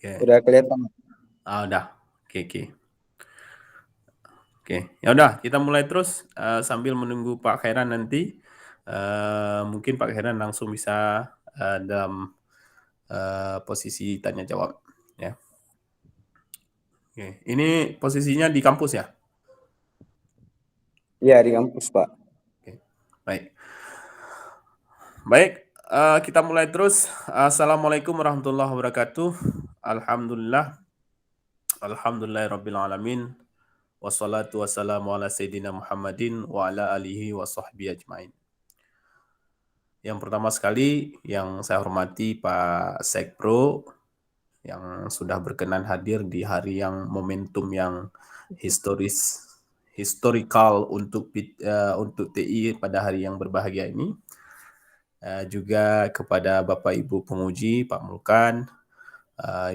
Oke. Udah kelihatan. Udah. Oke. Oke, ya udah kita mulai terus sambil menunggu Pak Khairan nanti. Mungkin Pak Khairan langsung bisa dalam posisi tanya jawab. Ya. Oke, ini posisinya di kampus ya? Iya, di kampus, Pak. Oke, baik. Baik, kita mulai terus. Assalamualaikum warahmatullahi wabarakatuh. Alhamdulillahirabbil alamin. Wassalatu wassalamu ala sayyidina Muhammadin wa ala alihi wa sahbihi ajmain. Yang pertama sekali yang saya hormati Pak Sekpro yang sudah berkenan hadir di hari yang momentum yang historikal untuk TI pada hari yang berbahagia ini. Juga kepada Bapak Ibu penguji, Pak Mulkan,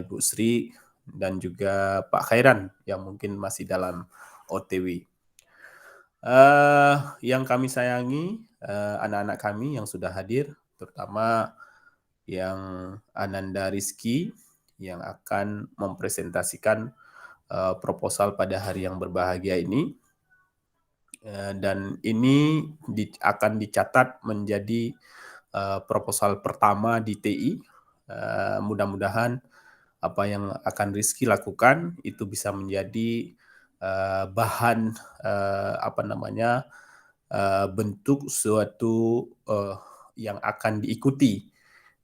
Ibu Sri, dan juga Pak Khairan yang mungkin masih dalam OTW. Yang kami sayangi anak-anak kami yang sudah hadir, terutama yang Ananda Rizky yang akan mempresentasikan proposal pada hari yang berbahagia ini. Dan ini akan dicatat menjadi proposal pertama di TI. Mudah-mudahan apa yang akan Rizky lakukan itu bisa menjadi bahan bentuk suatu yang akan diikuti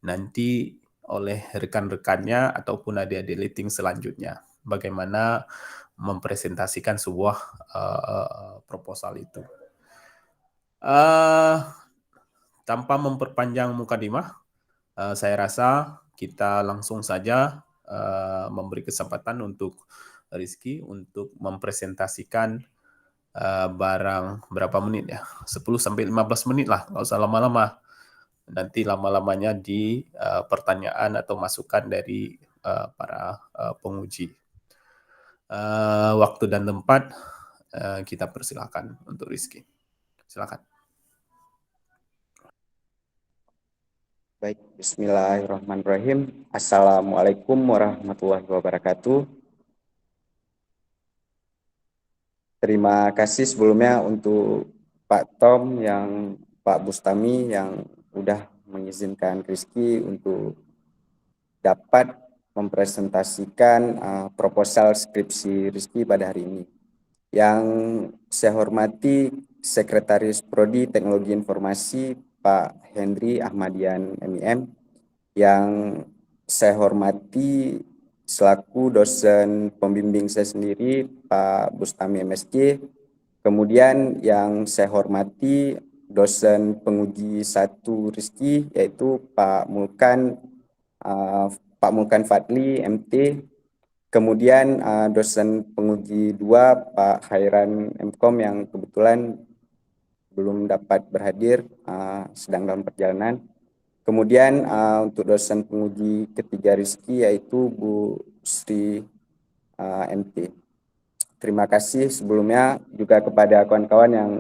nanti oleh rekan-rekannya ataupun adik-adik liting selanjutnya. Bagaimana mempresentasikan sebuah proposal itu. Tanpa memperpanjang mukadimah, saya rasa kita langsung saja memberi kesempatan untuk Rizky untuk mempresentasikan barang berapa menit ya? 10-15 menit lah, nggak usah lama-lama. Nanti lama-lamanya di pertanyaan atau masukan dari para penguji. Waktu dan tempat kita persilakan untuk Rizky. Silakan. Baik, bismillahirrahmanirrahim. Assalamualaikum warahmatullahi wabarakatuh. Terima kasih sebelumnya untuk Pak Tom, Pak Bustami yang udah mengizinkan Rizky untuk dapat mempresentasikan proposal skripsi Rizky pada hari ini. Yang saya hormati Sekretaris Prodi Teknologi Informasi Pak Hendri Ahmadian MIM, yang saya hormati selaku dosen pembimbing saya sendiri Pak Bustami MSc, kemudian yang saya hormati dosen penguji 1 Rizky yaitu Pak Mulkan Fadli MT, kemudian dosen penguji 2 Pak Khairan MKom yang kebetulan belum dapat berhadir, sedang dalam perjalanan. Kemudian untuk dosen penguji ketiga Rizky yaitu Bu Sri MT. Terima kasih sebelumnya juga kepada kawan-kawan yang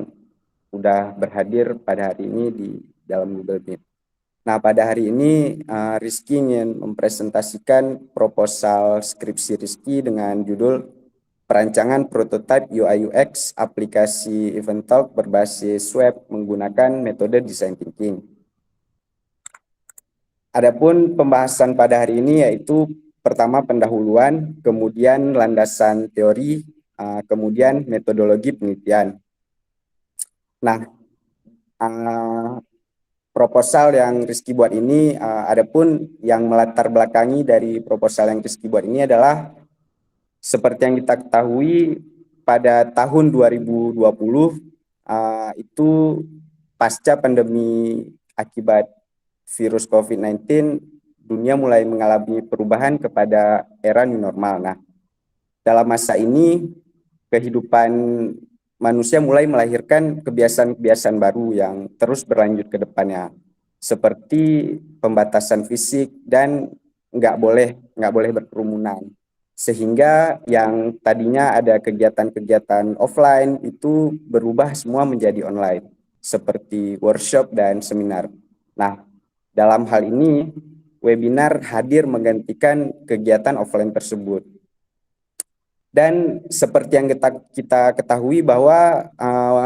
sudah berhadir pada hari ini di dalam Google Meet. Nah, pada hari ini Rizky ingin mempresentasikan proposal skripsi Rizky dengan judul Perancangan Prototype UI UX Aplikasi Eventalk berbasis web menggunakan metode Design Thinking. Adapun pembahasan pada hari ini yaitu pertama pendahuluan, kemudian landasan teori, kemudian metodologi penelitian. Nah, proposal yang Rizky buat ini, adapun yang melatar belakangi dari proposal yang Rizky buat ini adalah seperti yang kita ketahui pada tahun 2020 itu pasca pandemi akibat virus COVID-19, dunia mulai mengalami perubahan kepada era new normal. Nah, dalam masa ini kehidupan manusia mulai melahirkan kebiasaan-kebiasaan baru yang terus berlanjut ke depannya, seperti pembatasan fisik dan nggak boleh berkerumunan. Sehingga yang tadinya ada kegiatan-kegiatan offline itu berubah semua menjadi online, seperti workshop dan seminar. Nah, dalam hal ini webinar hadir menggantikan kegiatan offline tersebut. Dan seperti yang kita ketahui bahwa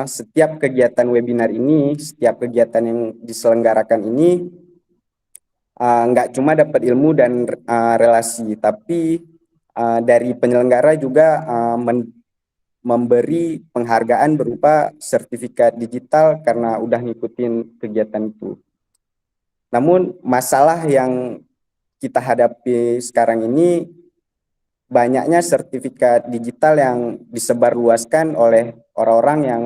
setiap kegiatan webinar ini, setiap kegiatan yang diselenggarakan ini nggak cuma dapat ilmu dan relasi, tapi dari penyelenggara juga memberi penghargaan berupa sertifikat digital karena udah ngikutin kegiatan itu. Namun masalah yang kita hadapi sekarang ini, banyaknya sertifikat digital yang disebarluaskan oleh orang-orang yang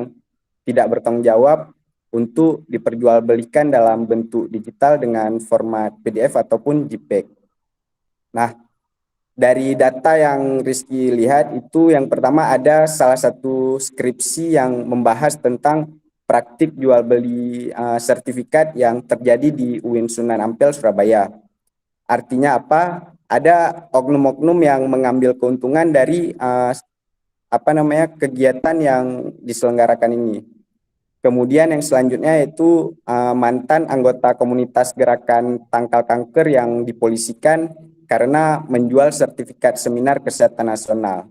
tidak bertanggung jawab untuk diperjualbelikan dalam bentuk digital dengan format PDF ataupun JPEG. Nah, dari data yang Rizky lihat itu yang pertama ada salah satu skripsi yang membahas tentang praktik jual beli sertifikat yang terjadi di UIN Sunan Ampel, Surabaya. Artinya apa? Ada oknum-oknum yang mengambil keuntungan dari kegiatan yang diselenggarakan ini. Kemudian yang selanjutnya yaitu mantan anggota komunitas gerakan tangkal kanker yang dipolisikan karena menjual sertifikat seminar kesehatan nasional.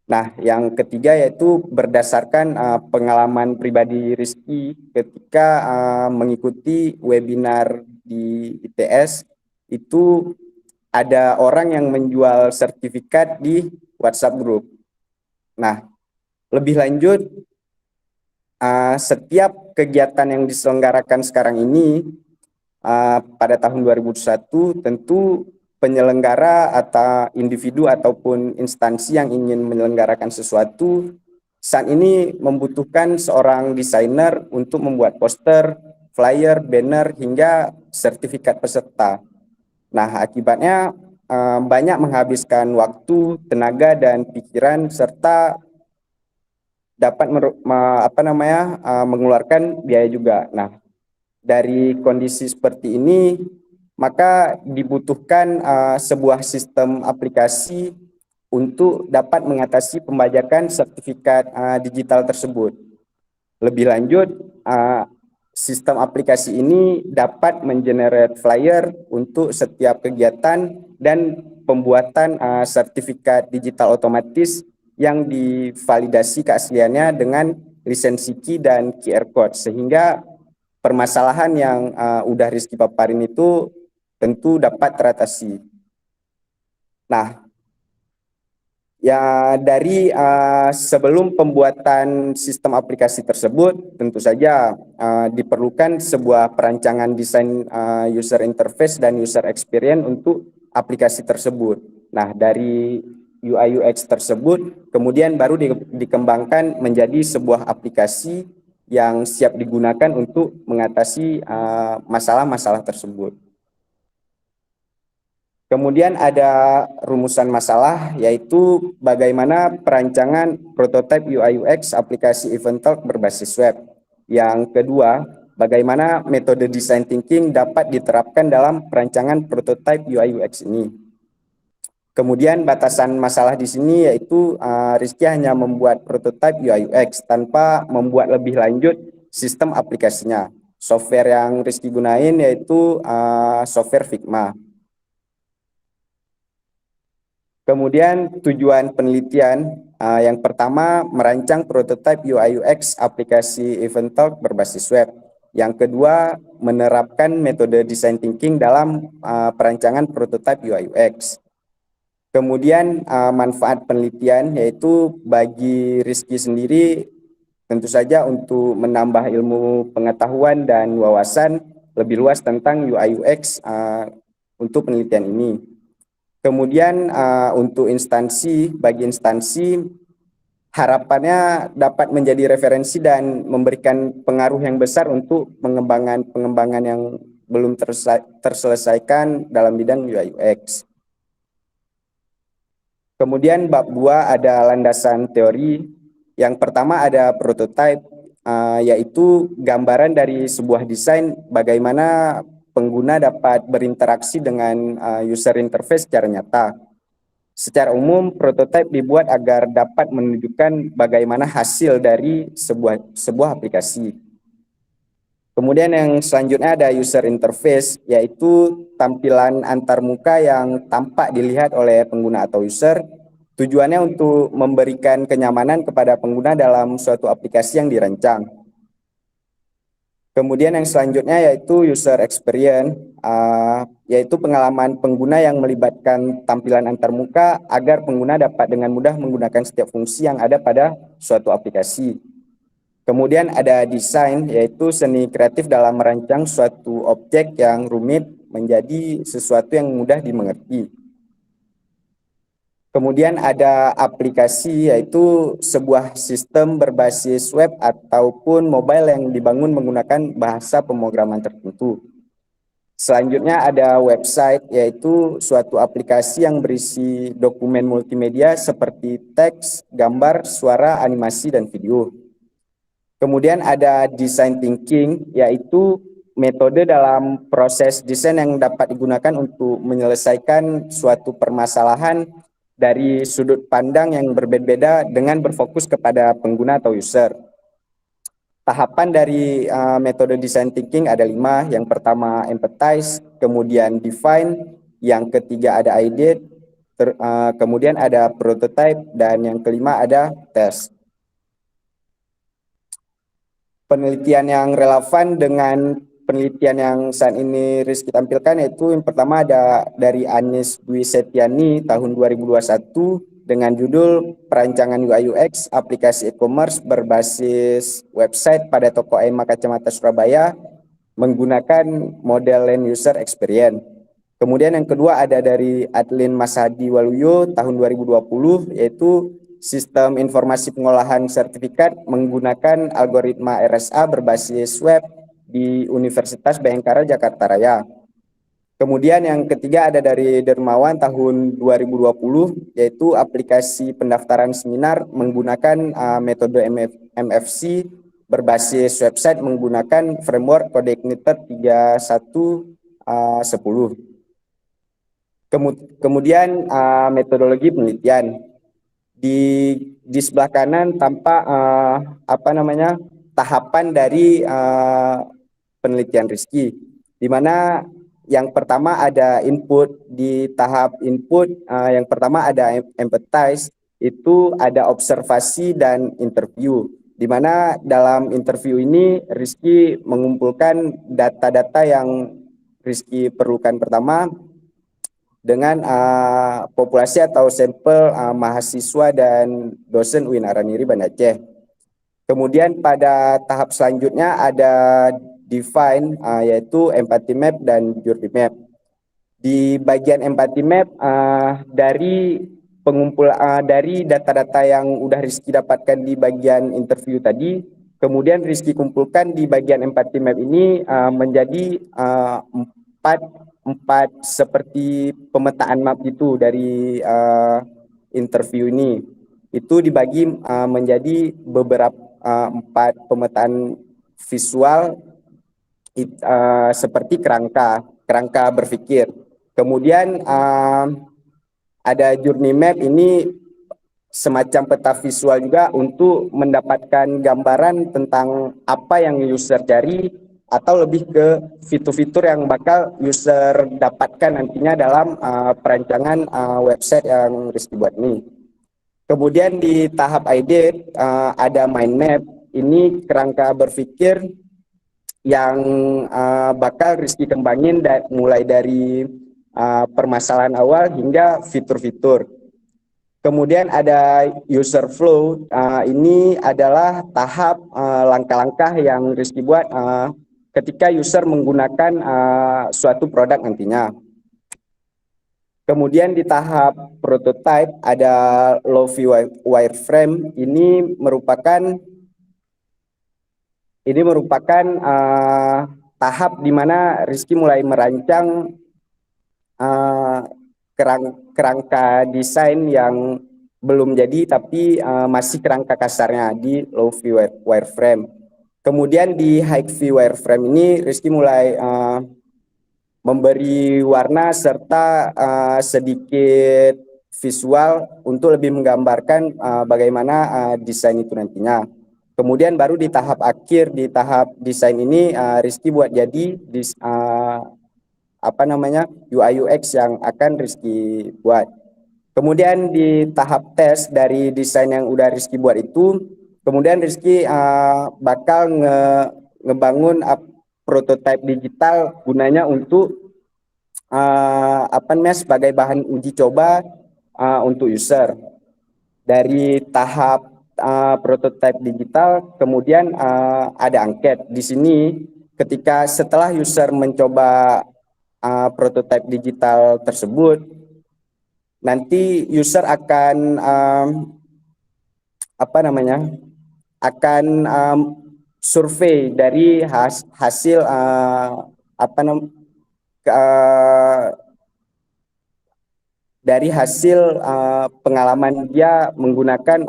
Nah, yang ketiga yaitu berdasarkan pengalaman pribadi Rizky ketika mengikuti webinar di ITS, itu ada orang yang menjual sertifikat di WhatsApp group. Nah, lebih lanjut, setiap kegiatan yang diselenggarakan sekarang ini pada tahun 2021 tentu penyelenggara atau individu ataupun instansi yang ingin menyelenggarakan sesuatu saat ini membutuhkan seorang desainer untuk membuat poster, flyer, banner, hingga sertifikat peserta. Nah, akibatnya banyak menghabiskan waktu, tenaga, dan pikiran serta dapat mengeluarkan biaya juga. Nah, dari kondisi seperti ini, maka dibutuhkan sebuah sistem aplikasi untuk dapat mengatasi pembajakan sertifikat digital tersebut. Lebih lanjut, sistem aplikasi ini dapat mengenerate flyer untuk setiap kegiatan dan pembuatan sertifikat digital otomatis yang divalidasi keasliannya dengan lisensi key dan QR code, sehingga permasalahan yang udah Rizky paparin itu tentu dapat teratasi. Nah, ya dari sebelum pembuatan sistem aplikasi tersebut, tentu saja diperlukan sebuah perancangan desain user interface dan user experience untuk aplikasi tersebut. Nah, dari UI UX tersebut kemudian baru dikembangkan menjadi sebuah aplikasi yang siap digunakan untuk mengatasi masalah-masalah tersebut. Kemudian ada rumusan masalah, yaitu bagaimana perancangan prototipe UI UX aplikasi Eventalk berbasis web. Yang kedua, bagaimana metode design thinking dapat diterapkan dalam perancangan prototipe UI UX ini. Kemudian batasan masalah di sini yaitu Rizky hanya membuat prototipe UI UX tanpa membuat lebih lanjut sistem aplikasinya. Software yang Rizky gunain yaitu software Figma. Kemudian tujuan penelitian yang pertama merancang prototipe UI UX aplikasi Eventalk berbasis web. Yang kedua menerapkan metode design thinking dalam perancangan prototipe UI UX. Kemudian manfaat penelitian yaitu bagi Rizky sendiri tentu saja untuk menambah ilmu pengetahuan dan wawasan lebih luas tentang UI UX untuk penelitian ini. Kemudian untuk bagi instansi harapannya dapat menjadi referensi dan memberikan pengaruh yang besar untuk pengembangan yang belum terselesaikan dalam bidang UI UX. Kemudian bab 2 ada landasan teori. Yang pertama ada prototype, yaitu gambaran dari sebuah desain bagaimana pengguna dapat berinteraksi dengan user interface secara nyata. Secara umum, prototype dibuat agar dapat menunjukkan bagaimana hasil dari sebuah aplikasi. Kemudian yang selanjutnya ada user interface, yaitu tampilan antarmuka yang tampak dilihat oleh pengguna atau user. Tujuannya untuk memberikan kenyamanan kepada pengguna dalam suatu aplikasi yang dirancang. Kemudian yang selanjutnya yaitu user experience, yaitu pengalaman pengguna yang melibatkan tampilan antarmuka agar pengguna dapat dengan mudah menggunakan setiap fungsi yang ada pada suatu aplikasi. Kemudian ada desain, yaitu seni kreatif dalam merancang suatu objek yang rumit menjadi sesuatu yang mudah dimengerti. Kemudian ada aplikasi, yaitu sebuah sistem berbasis web ataupun mobile yang dibangun menggunakan bahasa pemrograman tertentu. Selanjutnya ada website, yaitu suatu aplikasi yang berisi dokumen multimedia seperti teks, gambar, suara, animasi, dan video. Kemudian ada design thinking, yaitu metode dalam proses desain yang dapat digunakan untuk menyelesaikan suatu permasalahan dari sudut pandang yang berbeda-beda dengan berfokus kepada pengguna atau user. Tahapan dari metode design thinking ada 5. Yang pertama empathize, kemudian define, yang ketiga ada ideate, kemudian ada prototype, dan yang kelima ada test. Penelitian yang relevan dengan penelitian yang saat ini Rizky tampilkan yaitu yang pertama ada dari Anis Dwi Setiani tahun 2021 dengan judul Perancangan UI UX Aplikasi E-commerce berbasis website pada toko AIMA Kacamata Surabaya menggunakan model Land User Experience. Kemudian yang kedua ada dari Adlin Masadi Waluyo tahun 2020 yaitu Sistem Informasi Pengolahan Sertifikat menggunakan algoritma RSA berbasis web di Universitas Bhayangkara Jakarta Raya. Kemudian yang ketiga ada dari Dermawan tahun 2020 yaitu aplikasi pendaftaran seminar menggunakan metode MFC berbasis website menggunakan framework Codeigniter 3110. Kemudian metodologi penelitian. Di sebelah kanan tampak tahapan dari penelitian Rizky, di mana yang pertama ada input. Di tahap input yang pertama ada empathize, itu ada observasi dan interview, di mana dalam interview ini Rizky mengumpulkan data-data yang Rizky perlukan pertama dengan populasi atau sampel mahasiswa dan dosen UIN Araniri Banda Aceh. Kemudian pada tahap selanjutnya ada define, yaitu empathy map dan journey map. Di bagian empathy map dari dari data-data yang udah Rizky dapatkan di bagian interview tadi, kemudian Rizky kumpulkan di bagian empathy map ini menjadi empat seperti pemetaan map itu dari interview ini. Itu dibagi menjadi beberapa 4 pemetaan visual seperti kerangka berpikir. Kemudian ada journey map, ini semacam peta visual juga untuk mendapatkan gambaran tentang apa yang user cari atau lebih ke fitur-fitur yang bakal user dapatkan nantinya dalam perancangan website yang Rizky buat ini. Kemudian di tahap ID ada mind map, ini kerangka berpikir yang bakal Rizky kembangin mulai dari permasalahan awal hingga fitur-fitur. Kemudian ada user flow, ini adalah tahap langkah-langkah yang Rizky buat ketika user menggunakan suatu produk nantinya. Kemudian di tahap prototype ada Lofi wireframe, ini merupakan tahap di mana Rizky mulai merancang kerangka desain yang belum jadi tapi masih kerangka kasarnya di Lofi wireframe. Kemudian di High-V wireframe ini Rizky mulai memberi warna serta sedikit visual untuk lebih menggambarkan bagaimana desain itu nantinya. Kemudian baru di tahap akhir, di tahap desain ini Rizky buat jadi UI UX yang akan Rizky buat. Kemudian di tahap tes dari desain yang udah Rizky buat itu, kemudian Rizky bakal ngebangun prototipe digital gunanya untuk sebagai bahan uji coba untuk user. Dari tahap prototipe digital, kemudian ada angket. Di sini ketika setelah user mencoba prototipe digital tersebut, nanti user akan survei dari hasil dari hasil pengalaman dia menggunakan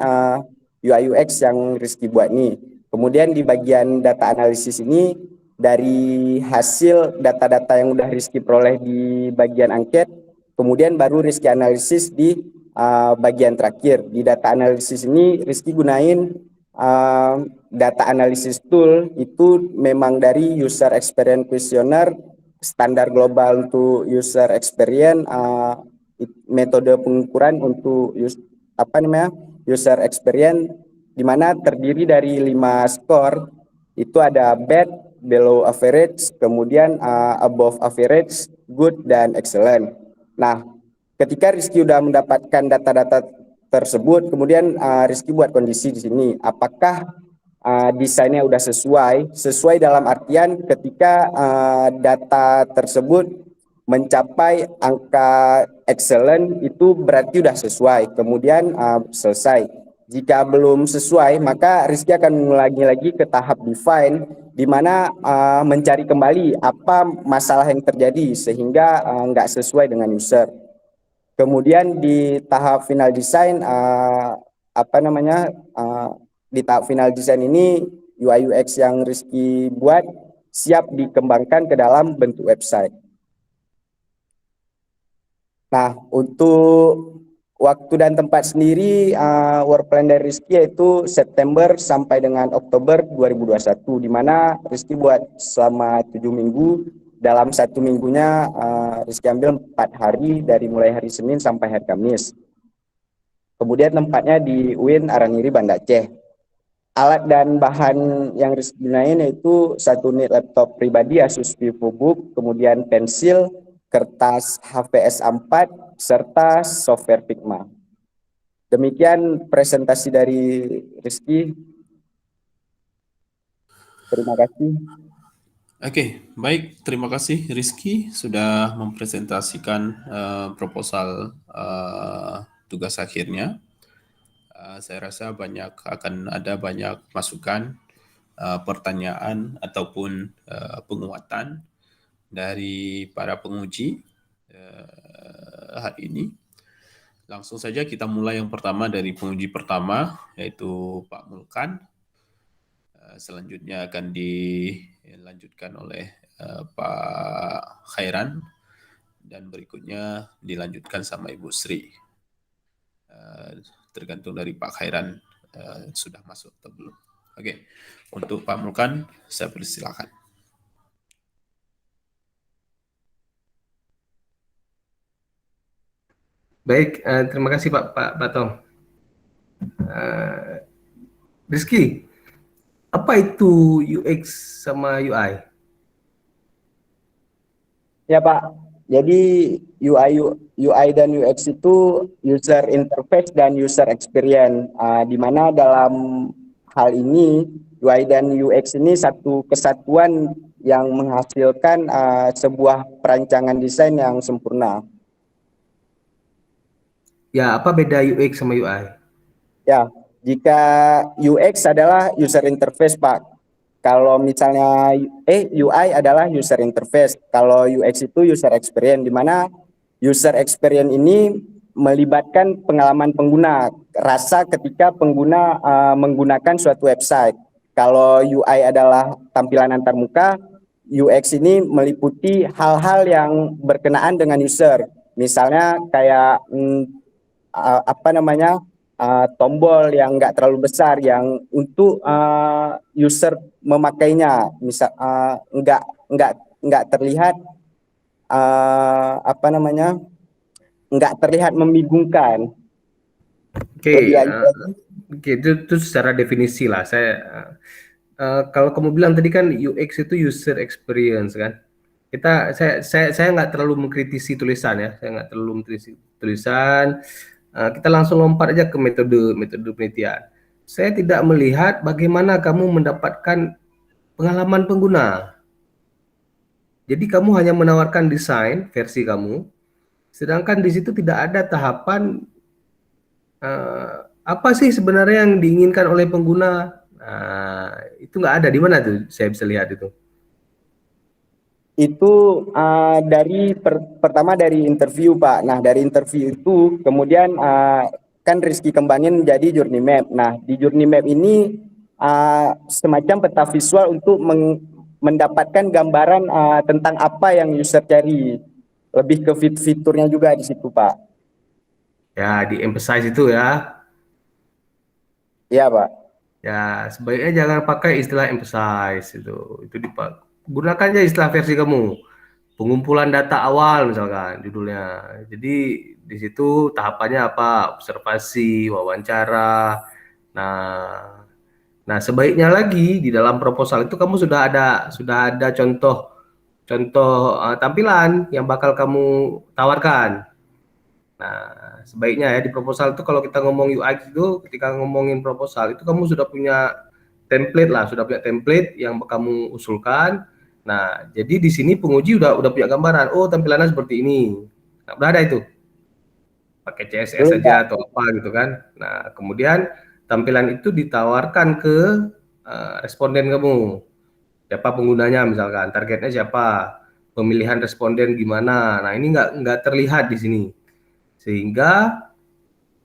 UI UX yang Rizky buat nih. Kemudian di bagian data analisis ini, dari hasil data-data yang udah Rizky peroleh di bagian angket, kemudian baru Rizky analisis di bagian terakhir. Di data analisis ini Rizky gunain data analisis tool, itu memang dari user experience questionnaire, standar global untuk user experience, metode pengukuran untuk user experience, di mana terdiri dari 5 skor. Itu ada bad, below average, kemudian above average, good, dan excellent. Nah, ketika Rizky udah mendapatkan data-data tersebut, kemudian Rizky buat kondisi di sini. Apakah desainnya udah sesuai dalam artian ketika data tersebut mencapai angka excellent, itu berarti udah sesuai, kemudian selesai. Jika belum sesuai, maka Rizky akan mengulangi lagi ke tahap define, di mana mencari kembali apa masalah yang terjadi sehingga nggak sesuai dengan user. Kemudian di tahap final design, di tahap final design ini UI UX yang Rizky buat siap dikembangkan ke dalam bentuk website. Nah, untuk waktu dan tempat sendiri, work plan dari Rizky yaitu September sampai dengan Oktober 2021, di mana Rizky buat selama 7 minggu. Dalam 1 minggunya Rizky ambil 4 hari, dari mulai hari Senin sampai hari Kamis. Kemudian tempatnya di UIN Araniri, Banda Aceh. Alat dan bahan yang Rizky gunain yaitu 1 unit laptop pribadi Asus VivoBook, kemudian pensil, kertas HVS A4, serta software Figma. Demikian presentasi dari Rizky. Terima kasih. Oke, baik. Terima kasih Rizky sudah mempresentasikan proposal tugas akhirnya. Saya rasa akan ada banyak masukan, pertanyaan ataupun penguatan dari para penguji hari ini. Langsung saja kita mulai yang pertama dari penguji pertama, yaitu Pak Mulkan. Selanjutnya akan dilanjutkan oleh Pak Khairan, dan berikutnya dilanjutkan sama Ibu Sri. Tergantung dari Pak Khairan sudah masuk atau belum. Oke, untuk Pak Mulkan, saya persilakan. Baik, terima kasih Pak Tom. Rizky, apa itu UX sama UI? Ya Pak, jadi UI dan UX itu user interface dan user experience, di mana dalam hal ini UI dan UX ini satu kesatuan yang menghasilkan sebuah perancangan desain yang sempurna. Ya, apa beda UX sama UI? Ya, jika UX adalah user interface Pak. Kalau misalnya UI adalah user interface, kalau UX itu user experience, di mana user experience ini melibatkan pengalaman pengguna, rasa ketika pengguna menggunakan suatu website. Kalau UI adalah tampilan antarmuka, UX ini meliputi hal-hal yang berkenaan dengan user. Misalnya kayak tombol yang nggak terlalu besar yang untuk user memakainya, misal nggak terlihat apa namanya, nggak terlihat membingungkan. Oke, Lebih lanjut lagi. oke, itu secara definisi lah. Kalau kamu bilang tadi kan UX itu user experience kan. Saya nggak terlalu mengkritisi tulisan ya. Saya nggak terlalu mengkritisi tulisan. Kita langsung lompat aja ke metode penelitian. Saya tidak melihat bagaimana kamu mendapatkan pengalaman pengguna. Jadi kamu hanya menawarkan desain versi kamu, sedangkan di situ tidak ada tahapan apa sih sebenarnya yang diinginkan oleh pengguna. Nah, itu nggak ada. Di mana tuh saya bisa lihat itu? Itu pertama dari interview, Pak. Nah, dari interview itu kemudian kan Rizky kembangin jadi journey map. Nah, di journey map ini semacam peta visual untuk mendapatkan gambaran tentang apa yang user cari. Lebih ke fiturnya juga di situ, Pak. Ya, di emphasize itu ya. Iya, Pak. Ya, sebaiknya jangan pakai istilah emphasize itu. Gunakan aja istilah versi kamu. Pengumpulan data awal misalkan judulnya. Jadi di situ tahapannya apa? Observasi, wawancara. Nah, nah sebaiknya lagi di dalam proposal itu kamu sudah ada contoh tampilan yang bakal kamu tawarkan. Nah, sebaiknya ya di proposal itu kalau kita ngomong UI itu, ketika ngomongin proposal itu kamu sudah punya template lah, sudah punya template yang kamu usulkan. Nah, jadi di sini penguji udah punya gambaran, oh tampilannya seperti ini. Nah, udah ada itu. Pakai CSS Belum, saja Pak. atau apa gitu kan. Nah, kemudian tampilan itu ditawarkan ke responden kamu. Siapa penggunanya misalkan, targetnya siapa, pemilihan responden gimana. Nah, ini nggak terlihat di sini. Sehingga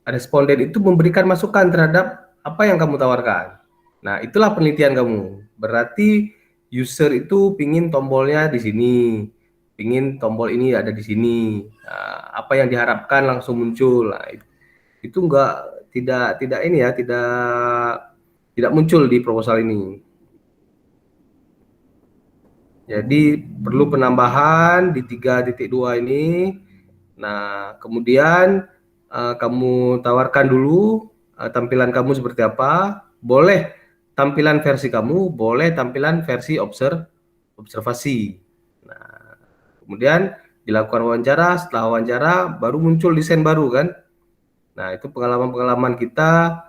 responden itu memberikan masukan terhadap apa yang kamu tawarkan. Nah, itulah penelitian kamu. Berarti user itu pingin tombolnya di sini, pingin tombol ini ada di sini. Nah, apa yang diharapkan langsung muncul. Nah, itu tidak ini ya, tidak muncul di proposal ini. Jadi perlu penambahan di 3.2 ini. Nah, kemudian kamu tawarkan dulu tampilan kamu seperti apa. Boleh tampilan versi kamu, boleh tampilan versi observasi. Nah, kemudian dilakukan wawancara, setelah wawancara baru muncul desain baru kan. Nah, itu pengalaman-pengalaman kita.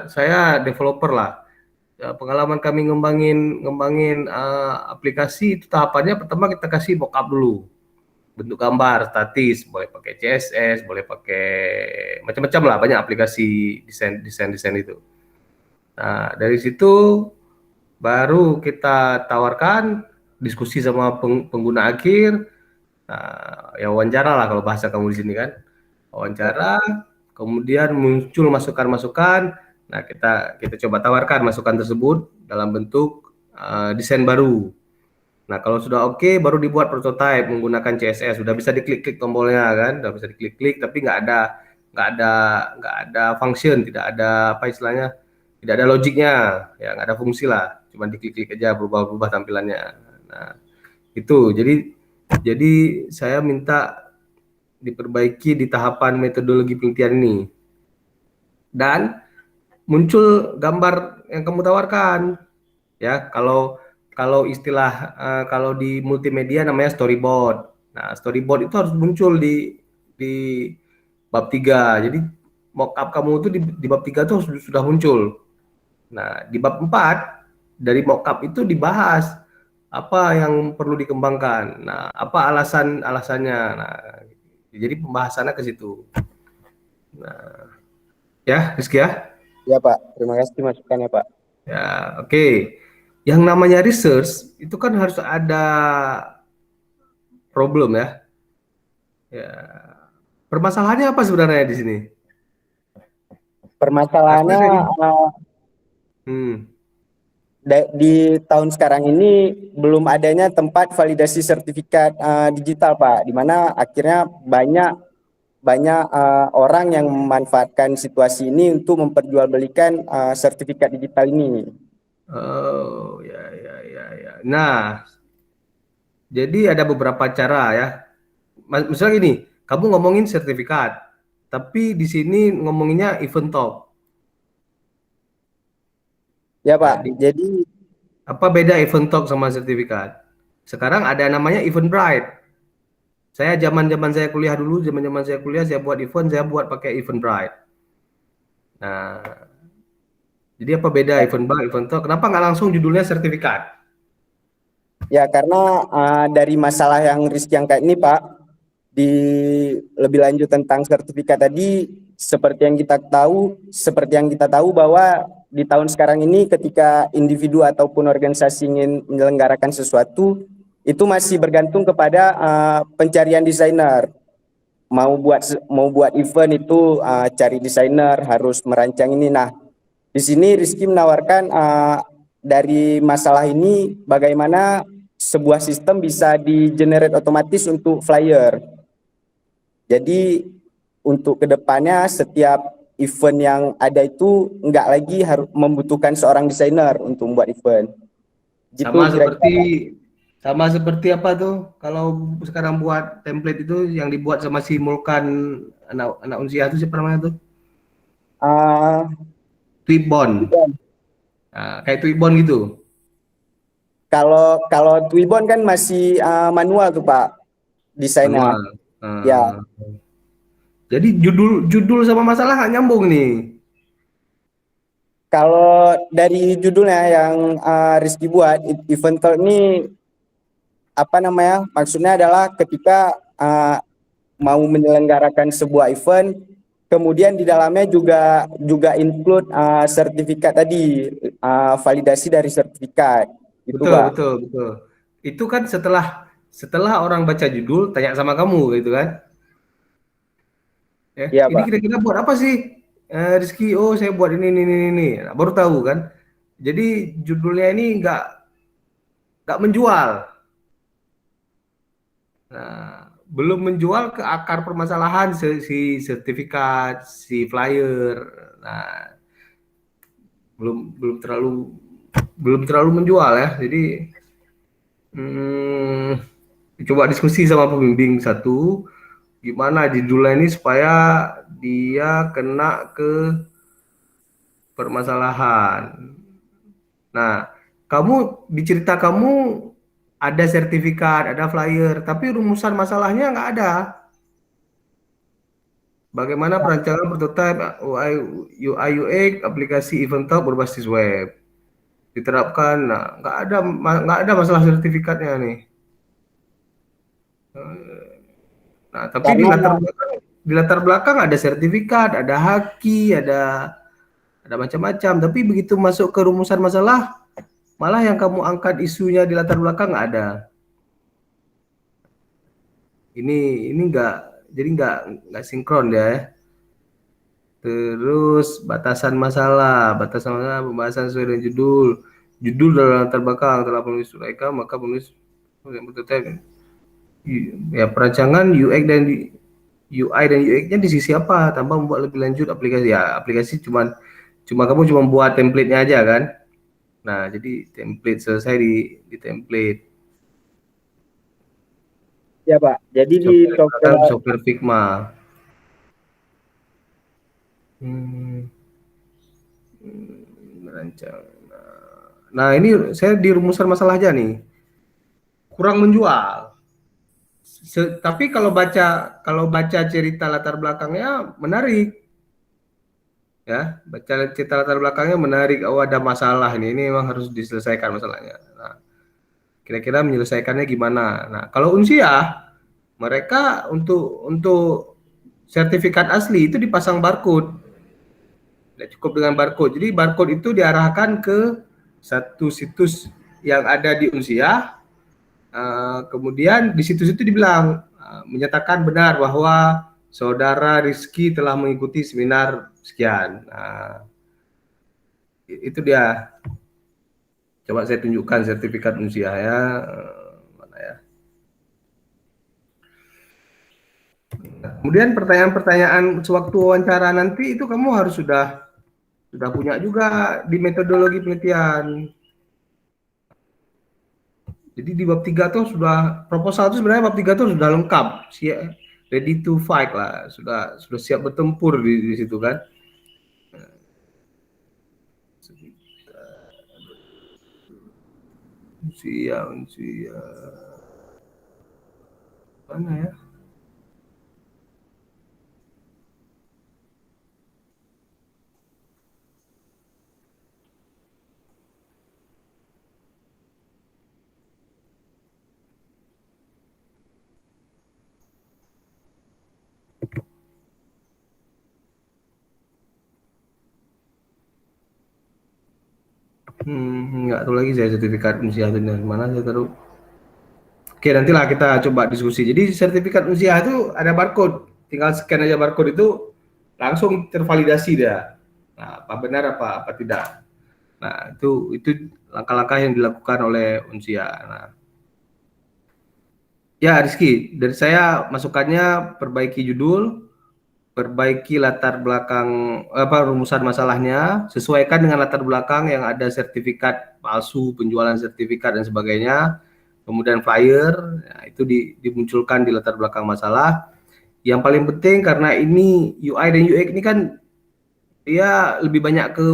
Saya developer lah. Ya, pengalaman kami ngembangin aplikasi itu tahapannya pertama kita kasih mockup dulu, bentuk gambar statis, boleh pakai CSS, boleh pakai macam-macam lah, banyak aplikasi desain itu. Nah, dari situ baru kita tawarkan diskusi sama pengguna akhir. Nah, ya wawancara lah kalau bahasa kamu di sini kan, wawancara, kemudian muncul masukan-masukan. Nah, kita coba tawarkan masukan tersebut dalam bentuk desain baru. Nah, kalau sudah oke, baru dibuat prototype menggunakan CSS. Sudah bisa diklik-klik tombolnya kan, sudah bisa diklik-klik, tapi nggak ada function, tidak ada apa istilahnya, tidak ada logiknya, ya nggak ada fungsi lah, cuma diklik-klik aja berubah-ubah tampilannya. Nah, itu jadi saya minta diperbaiki di tahapan metodologi penelitian ini. Dan muncul gambar yang kamu tawarkan. Ya, kalau istilah kalau di multimedia namanya storyboard. Nah, storyboard itu harus muncul di bab 3. Jadi mockup kamu itu di bab 3 itu sudah muncul. Nah, di bab 4 dari mockup itu dibahas apa yang perlu dikembangkan. Nah, apa alasannya. Nah, jadi pembahasannya ke situ. Nah, ya, Rizky ya. Ya, Pak. Terima kasih masukannya, Pak. Ya, oke. Yang namanya research itu kan harus ada problem ya. Ya. Permasalahannya apa sebenarnya di sini? Karena Permasalahannya dari uh, hmm, di tahun sekarang ini belum adanya tempat validasi sertifikat digital, Pak, di mana akhirnya banyak banyak orang yang memanfaatkan situasi ini untuk memperjualbelikan sertifikat digital ini. Oh, ya, ya, ya, ya. Nah, jadi ada beberapa cara ya. Misalnya gini, kamu ngomongin sertifikat, tapi di sini ngomonginnya event top. Ya Ya, Pak, jadi apa beda event top sama sertifikat? Sekarang ada namanya event brite. Saya zaman-zaman saya kuliah dulu, zaman-zaman saya kuliah saya buat event, saya buat pakai event brite. Nah, jadi apa beda event brite, event top? Kenapa nggak langsung judulnya sertifikat? ya karena dari masalah yang risk yang kayak ini Pak, di lebih lanjut tentang sertifikat tadi, seperti yang kita tahu bahwa di tahun sekarang ini ketika individu ataupun organisasi ingin menyelenggarakan sesuatu, itu masih bergantung kepada pencarian desainer. Mau buat event itu cari desainer, harus merancang ini. Nah, di sini Rizky menawarkan dari masalah ini bagaimana sebuah sistem bisa di-generate otomatis untuk flyer. Jadi untuk kedepannya setiap event yang ada itu nggak lagi harus membutuhkan seorang desainer untuk membuat event. Gitu Sama kira-kira. seperti sama seperti apa tuh? Kalau sekarang buat template itu yang dibuat sama si Mulkan anak anak Unsia itu siapa namanya tuh? Uh, Tweetbond. Nah, kayak Tweetbond gitu. kalau kalau Twibbon kan masih manual tuh Pak desainnya. Manual. Ya, Jadi judul judul sama masalah nggak nyambung nih. kalau dari judulnya yang Rizky buat, event talk ini apa namanya? Maksudnya adalah ketika mau menyelenggarakan sebuah event, kemudian di dalamnya juga include sertifikat tadi, validasi dari sertifikat, itu Betul, Pak. betul, betul. Itu kan setelah setelah orang baca judul tanya sama kamu gitu kan. Ya, Iya ini Pak. kira-kira buat apa sih? Rizky, oh saya buat ini. Nah, baru tahu kan. Jadi judulnya ini nggak menjual. Nah, belum menjual ke akar permasalahan si sertifikat, si flyer. Nah, belum belum terlalu menjual ya. Jadi hmm, coba diskusi sama pembimbing satu, gimana judulnya ini supaya dia kena ke permasalahan. Nah, di cerita kamu ada sertifikat, ada flyer, tapi rumusan masalahnya nggak ada. Bagaimana perancangan prototipe UI UX aplikasi event talk berbasis web diterapkan? Nah, nggak ada masalah sertifikatnya nih. Nah, tapi Karena di latar belakang ada sertifikat, ada haki, ada macam-macam. Tapi begitu masuk ke rumusan masalah, malah yang kamu angkat isunya di latar belakang nggak ada. Ini nggak sinkron ya. Terus batasan masalah pembahasan sesuai dengan judul. Judul dalam latar belakang telah penulis Sulaika, maka penulis yang bertutur ya perancangan UI dan UX-nya di sisi apa? Tanpa membuat lebih lanjut aplikasi. Ya, aplikasi cuma kamu cuma buat template-nya aja kan. Nah, jadi template selesai di template. ya Pak. Jadi di software Software Figma. Hmm, merancang. Nah, ini saya di rumusan masalah aja nih. Kurang menjual. Tapi kalau baca cerita latar belakangnya menarik. Ya, baca cerita latar belakangnya menarik. Oh, ada masalah ini memang harus diselesaikan masalahnya. Nah, kira-kira menyelesaikannya gimana? Nah, kalau Unsia mereka untuk sertifikat asli itu dipasang barcode. Tidak cukup dengan barcode. Jadi barcode itu diarahkan ke satu situs yang ada di Unsia. Kemudian di situs itu dibilang menyatakan benar bahwa saudara Rizky telah mengikuti seminar sekian. Nah, itu dia. Coba saya tunjukkan sertifikat Unsia ya. Mana ya? Kemudian pertanyaan-pertanyaan sewaktu wawancara nanti itu kamu harus sudah punya juga di metodologi penelitian. Jadi di bab 3 tuh sudah proposal itu sebenarnya bab 3 tuh sudah lengkap, siap, ready to fight lah, sudah siap bertempur di situ kan. Siap. Mana ya? Nggak tahu lagi saya sertifikat unsiah itu dari mana saya taruh. Oke, nantilah kita coba diskusi. Jadi sertifikat unsiah itu ada barcode, tinggal scan aja barcode itu langsung tervalidasi dia. Nah, apa benar apa tidak. Nah, itu langkah-langkah yang dilakukan oleh unsiah. Nah, ya Rizky, dari saya masukannya perbaiki judul, perbaiki latar belakang rumusan masalahnya, sesuaikan dengan latar belakang yang ada sertifikat palsu, penjualan sertifikat dan sebagainya. Kemudian flyer, nah, itu dimunculkan di latar belakang masalah. Yang paling penting karena ini UI dan UX ini kan dia lebih banyak ke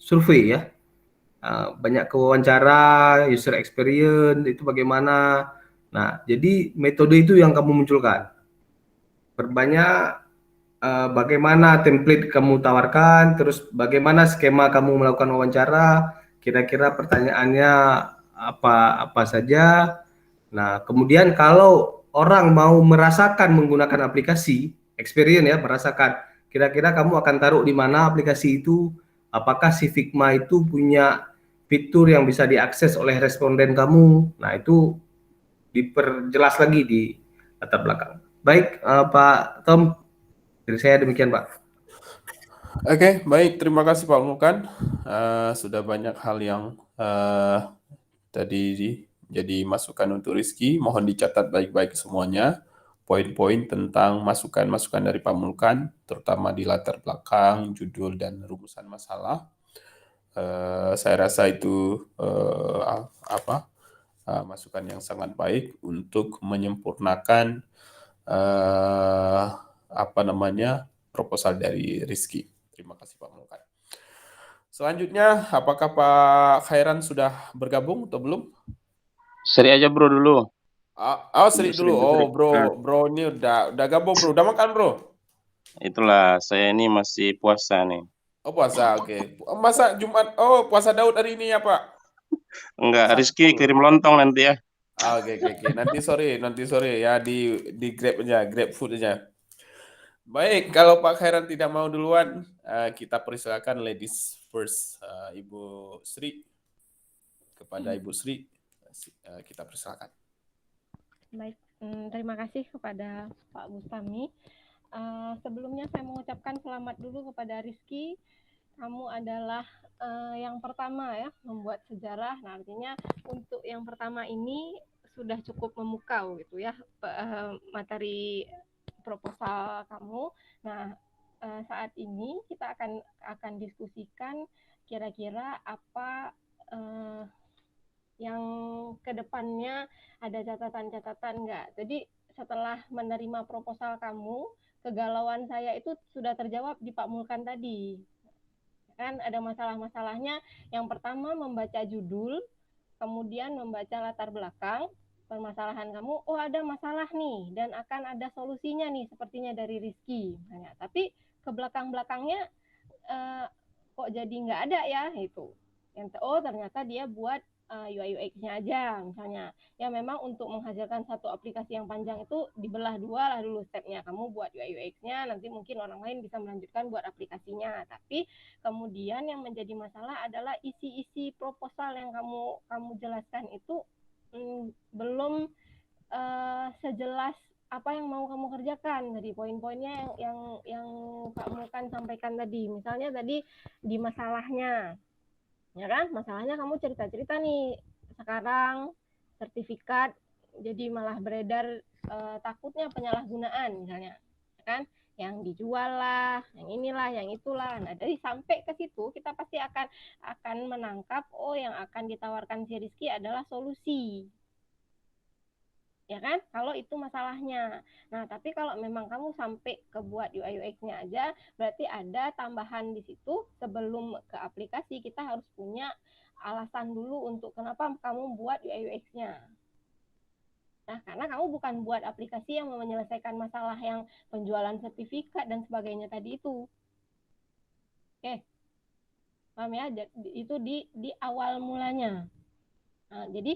survei ya, banyak ke wawancara, user experience itu bagaimana. Nah, jadi metode itu yang kamu munculkan. Perbanyak bagaimana template kamu tawarkan, terus bagaimana skema kamu melakukan wawancara, kira-kira pertanyaannya apa saja. Nah, kemudian kalau orang mau merasakan menggunakan aplikasi, experience ya, merasakan, kira-kira kamu akan taruh di mana aplikasi itu, apakah si Figma itu punya fitur yang bisa diakses oleh responden kamu. Nah, itu diperjelas lagi di latar belakang. Baik, Pak Tom, dari saya demikian, Pak. Oke, baik. Terima kasih Pak Mulkan. Sudah banyak hal yang tadi jadi masukan untuk Rizky. Mohon dicatat baik-baik semuanya. Poin-poin tentang masukan-masukan dari Pak Mulkan, terutama di latar belakang, judul, dan rumusan masalah. Saya rasa itu masukan yang sangat baik untuk menyempurnakan proposal dari Rizky. Terima kasih Pak Mulkan. Selanjutnya, apakah Pak Khairan sudah bergabung atau belum? Seri aja bro dulu. Seri dulu. Oh bro ini udah gabung bro. Udah makan bro? Itulah saya ini masih puasa nih. Oh puasa, oke. Masa Jumat? Oh puasa Daud hari ini ya Pak? Enggak, Rizky kirim lontong nanti ya. Oke. Nanti sore ya di Grab aja, Grab food aja. Baik, kalau Pak Khairan tidak mau duluan, kita persilakan ladies first. Ibu Sri, kepada Ibu Sri, kita persilakan. Baik, terima kasih kepada Pak Bustami. Sebelumnya saya mengucapkan selamat dulu kepada Rizky. Kamu adalah yang pertama ya membuat sejarah. Nah, artinya untuk yang pertama ini sudah cukup memukau gitu ya materi proposal kamu. Nah, saat ini kita akan diskusikan kira-kira apa yang kedepannya ada catatan-catatan nggak. Jadi setelah menerima proposal kamu, kegalauan saya itu sudah terjawab di Pak Mulkan tadi. Kan ada masalah-masalahnya. Yang pertama membaca judul, kemudian membaca latar belakang, permasalahan kamu, oh ada masalah nih, dan akan ada solusinya nih, sepertinya dari Rizky. Nah, tapi ke belakang-belakangnya kok jadi nggak ada ya, itu. Oh ternyata dia buat UI UX-nya aja misalnya. Ya memang untuk menghasilkan satu aplikasi yang panjang itu dibelah dua lah dulu stepnya. Kamu buat UI UX-nya, nanti mungkin orang lain bisa melanjutkan buat aplikasinya. Tapi kemudian yang menjadi masalah adalah isi-isi proposal yang kamu jelaskan itu belum sejelas apa yang mau kamu kerjakan. Dari poin-poinnya yang Pak Mulkan sampaikan tadi. Misalnya tadi di masalahnya, ya kan, masalahnya kamu cerita-cerita nih sekarang sertifikat jadi malah beredar takutnya penyalahgunaan misalnya, kan? Yang dijual lah, yang inilah, yang itulah. Nah, dari sampai ke situ kita pasti akan menangkap, oh yang akan ditawarkan si Rizky adalah solusi. Ya kan? Kalau itu masalahnya. Nah, tapi kalau memang kamu sampai ke buat UI UX-nya aja, berarti ada tambahan di situ sebelum ke aplikasi kita harus punya alasan dulu untuk kenapa kamu buat UI UX-nya. Nah, karena kamu bukan buat aplikasi yang menyelesaikan masalah yang penjualan sertifikat dan sebagainya tadi itu. Oke. Paham ya? Itu di awal mulanya. Nah, jadi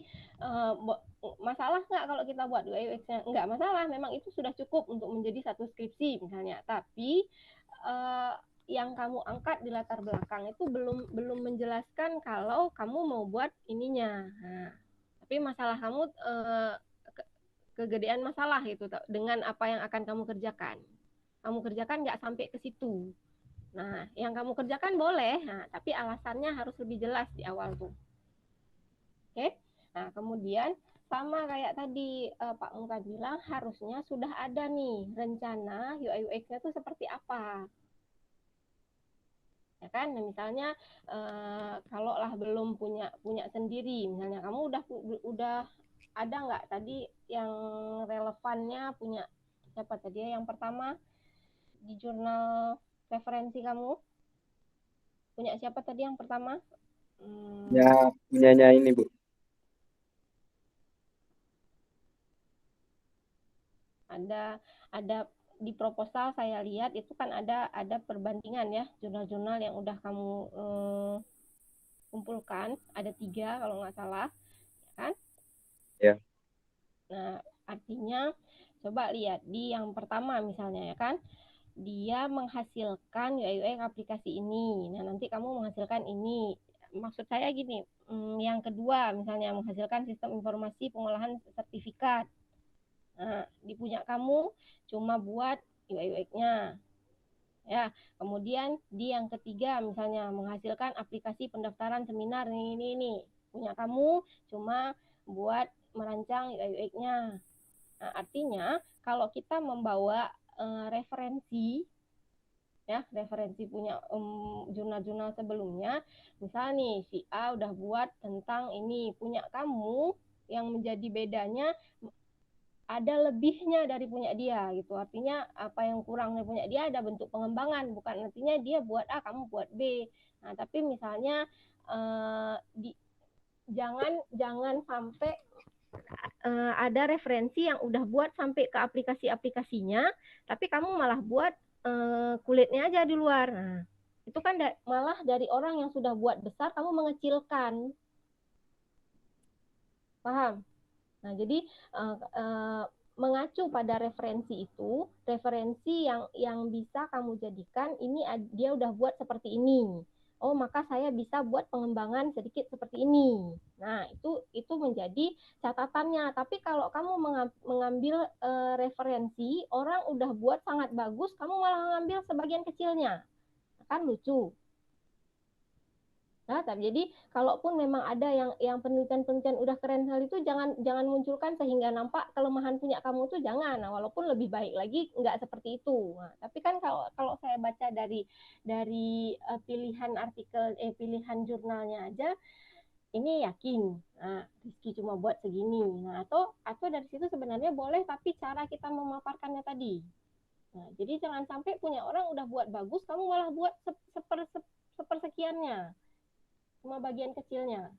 masalah nggak kalau kita buat UI UX-nya? Nggak masalah, memang itu sudah cukup untuk menjadi satu skripsi misalnya. Tapi yang kamu angkat di latar belakang itu belum menjelaskan kalau kamu mau buat ininya. Nah, tapi masalah kamu kegedean masalah gitu dengan apa yang akan kamu kerjakan. Kamu kerjakan nggak sampai ke situ. Nah, yang kamu kerjakan boleh, nah, tapi alasannya harus lebih jelas di awal tuh. Oke? Nah, kemudian sama kayak tadi Pak Muka bilang, harusnya sudah ada nih rencana UI UX-nya itu seperti apa. Ya kan? Nah, misalnya kalau lah belum punya sendiri, misalnya kamu udah ada nggak tadi yang relevannya punya siapa tadi ya? Yang pertama di jurnal referensi kamu punya siapa tadi yang pertama? Ya, punyanya ini, Bu. Ada di proposal saya lihat itu kan ada perbandingan ya jurnal-jurnal yang udah kamu kumpulkan, ada 3 kalau nggak salah, kan? Ya. Nah, artinya coba lihat di yang pertama misalnya ya kan, dia menghasilkan UI UX aplikasi ini. Nah, nanti kamu menghasilkan ini. Maksud saya gini, yang kedua misalnya menghasilkan sistem informasi pengolahan sertifikat. Nah, di punya kamu cuma buat UI UX-nya. Ya, kemudian di yang ketiga misalnya menghasilkan aplikasi pendaftaran seminar ini. Punya kamu cuma buat merancang UI UX-nya. Nah, artinya kalau kita membawa referensi ya, referensi punya jurnal-jurnal sebelumnya, misal nih si A udah buat tentang ini, punya kamu yang menjadi bedanya ada lebihnya dari punya dia gitu. Artinya apa yang kurang dari punya dia ada bentuk pengembangan, bukan artinya dia buat A kamu buat B. Nah, tapi misalnya jangan sampai ada referensi yang udah buat sampai ke aplikasi-aplikasinya, tapi kamu malah buat kulitnya aja di luar. Nah, itu kan malah dari orang yang sudah buat besar kamu mengecilkan. Paham? Nah, jadi mengacu pada referensi itu, referensi yang bisa kamu jadikan ini dia udah buat seperti ini. Oh, maka saya bisa buat pengembangan sedikit seperti ini. Nah, itu menjadi catatannya. Tapi kalau kamu mengambil referensi, orang udah buat sangat bagus, kamu malah mengambil sebagian kecilnya. Kan lucu. Nah, jadi kalaupun memang ada yang penelitian-penelitian udah keren hal itu jangan munculkan sehingga nampak kelemahan punya kamu tuh jangan. Nah, walaupun lebih baik lagi nggak seperti itu. Nah, tapi kan kalau saya baca dari pilihan artikel pilihan jurnalnya aja ini yakin. Nah, Rizky cuma buat segini. Nah, atau dari situ sebenarnya boleh tapi cara kita memaparkannya tadi. Nah, jadi jangan sampai punya orang udah buat bagus kamu malah buat sepersekiannya. Cuma bagian kecilnya,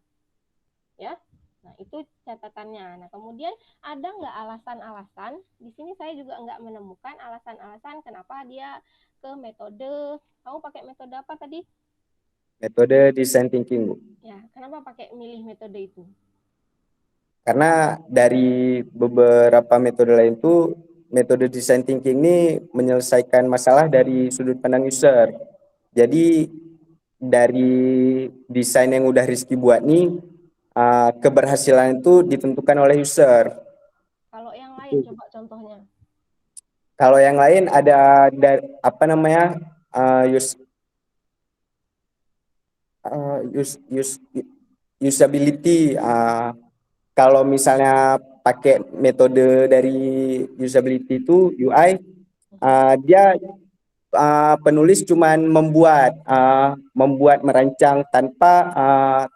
ya. Nah, itu catatannya. Nah, kemudian ada nggak alasan-alasan? Di sini saya juga nggak menemukan alasan-alasan kenapa dia ke metode. Kamu pakai metode apa tadi? Metode design thinking, Bu. Ya, kenapa pakai milih metode itu? Karena dari beberapa metode lain itu, metode design thinking ini menyelesaikan masalah dari sudut pandang user. Jadi dari desain yang udah Rizky buat nih, keberhasilan itu ditentukan oleh user. Kalau yang lain coba contohnya. Kalau yang lain ada apa namanya usability. Kalau misalnya pakai metode dari usability itu UI, dia penulis cuman membuat merancang tanpa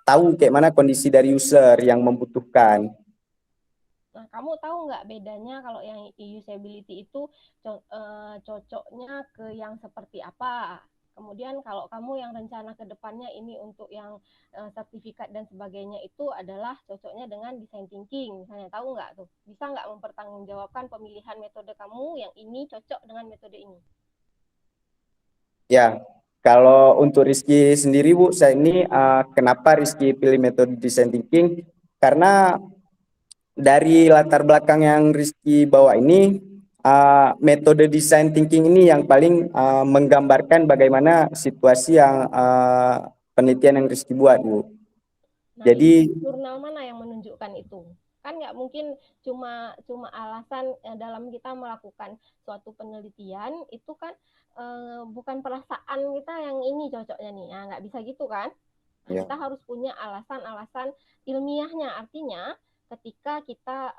tahu kayak mana kondisi dari user yang membutuhkan. Nah, kamu tahu nggak bedanya kalau yang usability itu cocoknya ke yang seperti apa? Kemudian kalau kamu yang rencana ke depannya ini untuk yang sertifikat dan sebagainya itu adalah cocoknya dengan design thinking. Misalnya tahu nggak tuh? Bisa nggak mempertanggungjawabkan pemilihan metode kamu yang ini cocok dengan metode ini? Ya, kalau untuk Rizky sendiri Bu, saya ini kenapa Rizky pilih metode design thinking? Karena dari latar belakang yang Rizky bawa ini, metode design thinking ini yang paling menggambarkan bagaimana situasi yang penelitian yang Rizky buat, Bu. Nah, Jadi jurnal mana yang menunjukkan itu? Kan nggak mungkin cuma alasan dalam kita melakukan suatu penelitian itu kan bukan perasaan kita yang ini cocoknya nih. Nah, nggak bisa gitu kan? Nah, ya. kita harus punya alasan-alasan ilmiahnya. Artinya ketika kita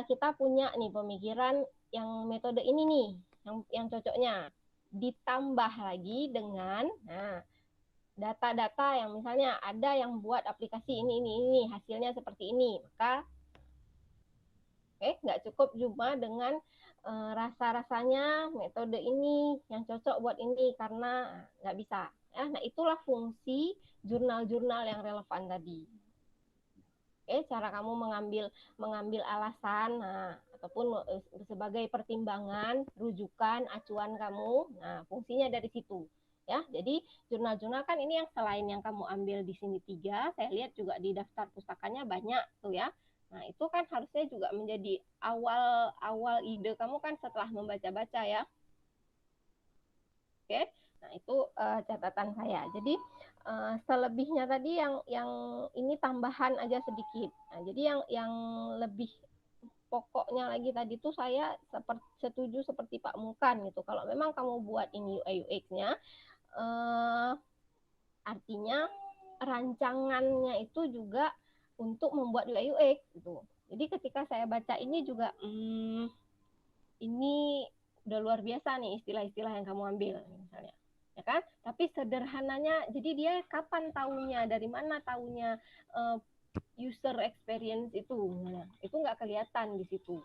kita punya nih pemikiran yang metode ini nih yang cocoknya, ditambah lagi dengan data-data yang misalnya ada yang buat aplikasi ini hasilnya seperti ini, maka nggak cukup cuma dengan rasa-rasanya metode ini yang cocok buat ini, karena nggak bisa ya. Nah, itulah fungsi jurnal-jurnal yang relevan tadi. Cara kamu mengambil alasan, ataupun sebagai pertimbangan, rujukan, acuan kamu, nah fungsinya dari situ. Ya, jadi jurnal-jurnal kan ini yang selain yang kamu ambil di sini 3, saya lihat juga di daftar pustakanya banyak tuh ya. Nah, itu kan harusnya juga menjadi awal ide kamu kan setelah membaca-baca ya. Oke. Nah, itu catatan saya. Jadi selebihnya tadi yang ini tambahan aja sedikit. Nah, jadi yang lebih pokoknya lagi tadi tuh saya setuju seperti Pak Mukan gitu. Kalau memang kamu buat ini UI UX-nya, artinya rancangannya itu juga untuk membuat UI UX gitu. Jadi ketika saya baca ini juga ini udah luar biasa nih istilah-istilah yang kamu ambil misalnya. Ya kan? Tapi sederhananya, jadi dia kapan taunya, dari mana taunya user experience itu, nah, itu nggak kelihatan di situ.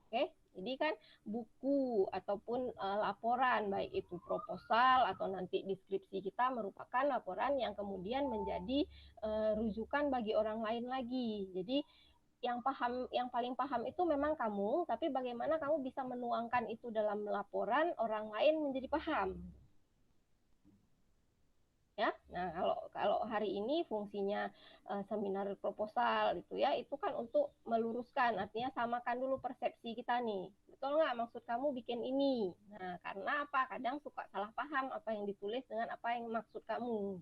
Oke, jadi kan buku ataupun laporan, baik itu proposal atau nanti deskripsi kita, merupakan laporan yang kemudian menjadi rujukan bagi orang lain lagi. Jadi yang paling paham itu memang kamu, tapi bagaimana kamu bisa menuangkan itu dalam laporan, orang lain menjadi paham. Ya, nah kalau hari ini fungsinya seminar proposal itu ya, itu kan untuk meluruskan, artinya samakan dulu persepsi kita nih, betul nggak maksud kamu bikin ini. Nah, karena apa, kadang suka salah paham apa yang ditulis dengan apa yang maksud kamu.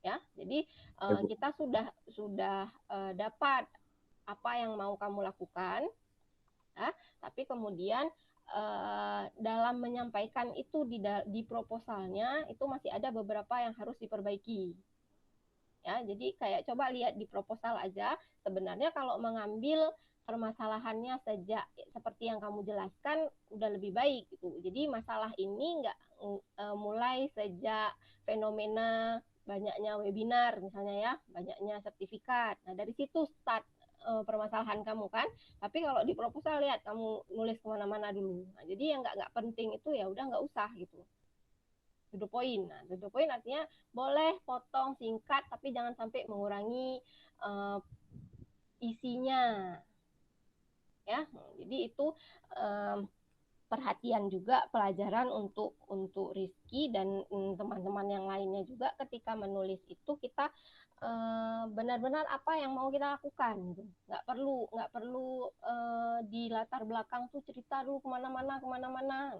Ya, jadi kita sudah dapat apa yang mau kamu lakukan, ya, tapi kemudian dalam menyampaikan itu di proposalnya itu masih ada beberapa yang harus diperbaiki. Ya, jadi kayak coba lihat di proposal aja, sebenarnya kalau mengambil permasalahannya sejak seperti yang kamu jelaskan udah lebih baik gitu. Jadi masalah ini nggak mulai sejak fenomena banyaknya webinar misalnya ya, banyaknya sertifikat. Nah, dari situ start permasalahan kamu kan. Tapi kalau di proposal lihat kamu nulis kemana-mana dulu. Nah, jadi yang nggak penting itu ya udah nggak usah gitu. To the point. Nah, to the point artinya boleh potong singkat tapi jangan sampai mengurangi isinya. Ya, jadi itu perhatian juga, pelajaran untuk Rizky dan teman-teman yang lainnya juga. Ketika menulis itu kita benar-benar apa yang mau kita lakukan, nggak perlu di latar belakang tuh cerita dulu kemana-mana.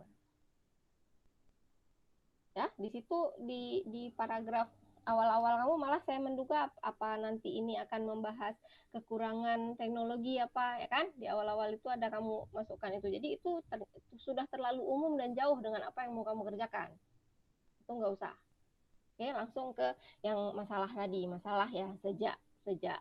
Ya, di situ di paragraf awal-awal kamu malah saya menduga apa nanti ini akan membahas kekurangan teknologi apa ya kan, di awal-awal itu ada kamu masukkan itu. Jadi itu sudah terlalu umum dan jauh dengan apa yang mau kamu kerjakan, itu nggak usah. Oke, langsung ke yang masalah tadi, masalah ya sejak sejak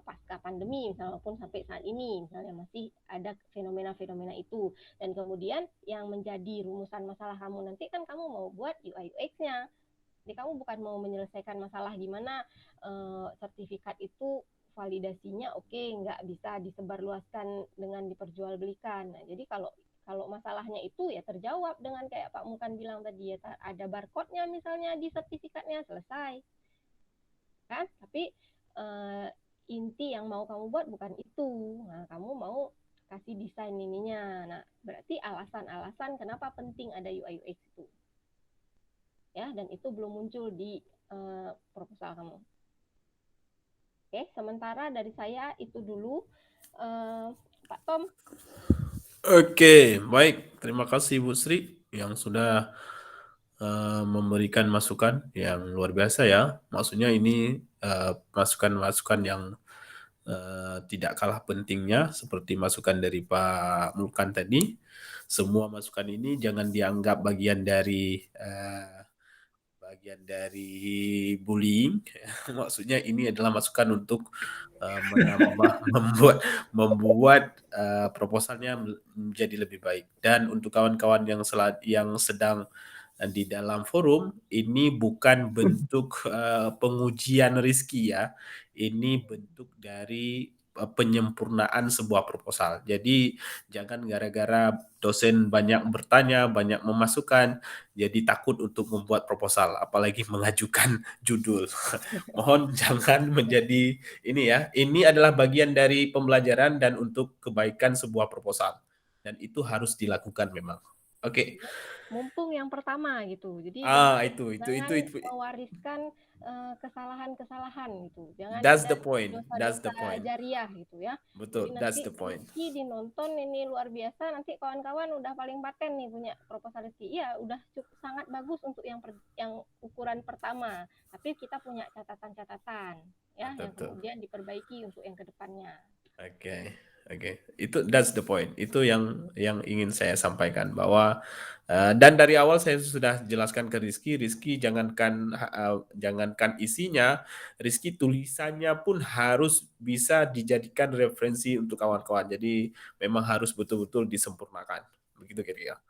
pasca pandemi misalnya, maupun sampai saat ini misalnya masih ada fenomena-fenomena itu. Dan kemudian yang menjadi rumusan masalah kamu nanti kan kamu mau buat UI UX-nya. Jadi kamu bukan mau menyelesaikan masalah gimana sertifikat itu validasinya oke, nggak bisa disebarluaskan dengan diperjualbelikan. Nah, jadi kalau masalahnya itu ya terjawab dengan kayak Pak Mulkan bilang tadi, ya ada barcode-nya misalnya di sertifikatnya, selesai kan. Tapi inti yang mau kamu buat bukan itu. Nah, kamu mau kasih desain ininya. Nah, berarti alasan-alasan kenapa penting ada UI UX itu. Ya, dan itu belum muncul di proposal kamu. Oke, sementara dari saya itu dulu. Pak Tom. Oke, baik. Terima kasih Bu Sri yang sudah memberikan masukan yang luar biasa ya. Maksudnya ini masukan-masukan yang tidak kalah pentingnya seperti masukan dari Pak Mulkan tadi. Semua masukan ini jangan dianggap bagian dari bullying. Maksudnya ini adalah masukan untuk membuat proposalnya menjadi lebih baik. Dan untuk kawan-kawan yang sedang di dalam forum, ini bukan bentuk pengujian Rizky ya. Ini bentuk dari penyempurnaan sebuah proposal. Jadi jangan gara-gara dosen banyak bertanya, banyak memasukkan, jadi takut untuk membuat proposal, apalagi mengajukan judul. Mohon jangan menjadi ini ya. Ini adalah bagian dari pembelajaran dan untuk kebaikan sebuah proposal. Dan itu harus dilakukan memang. Oke. Mumpung yang pertama gitu. Jadi Itu mewariskan kesalahan-kesalahan gitu. Jangan that's ada the point. That's the dosa-dosa point. jariah gitu ya. Betul, Jadi that's nanti the point. Rizky dinonton ini luar biasa, nanti kawan-kawan udah paling paten nih punya proposal Rizky. Iya, udah cukup sangat bagus untuk yang ukuran pertama. Tapi kita punya catatan-catatan ya, yang kemudian diperbaiki untuk yang kedepannya. Oke. Itu that's the point. Itu yang ingin saya sampaikan bahwa dan dari awal saya sudah jelaskan ke Rizky jangankan isinya, Rizky tulisannya pun harus bisa dijadikan referensi untuk kawan-kawan. Jadi memang harus betul-betul disempurnakan. Begitu kira-kira.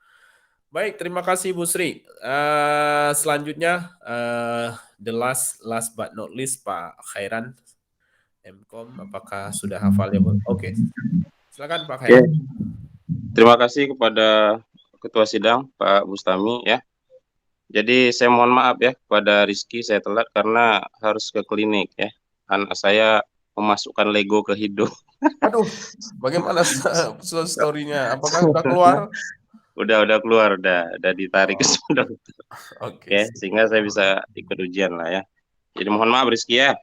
Baik, terima kasih Bu Sri. Selanjutnya the last but not least Pak Khairan Mkom, apakah sudah hafal ya Bu? Oke. Silakan Pak Khairan. Terima kasih kepada Ketua Sidang Pak Bustami ya. Jadi saya mohon maaf ya kepada Rizky, saya telat karena harus ke klinik ya. Anak saya memasukkan Lego ke hidung. Aduh, bagaimana story-nya? Apakah sudah keluar? Udah keluar, udah ditarik ke dokter. Oke. Sehingga saya bisa ikut ujian lah ya. Jadi mohon maaf Rizky ya.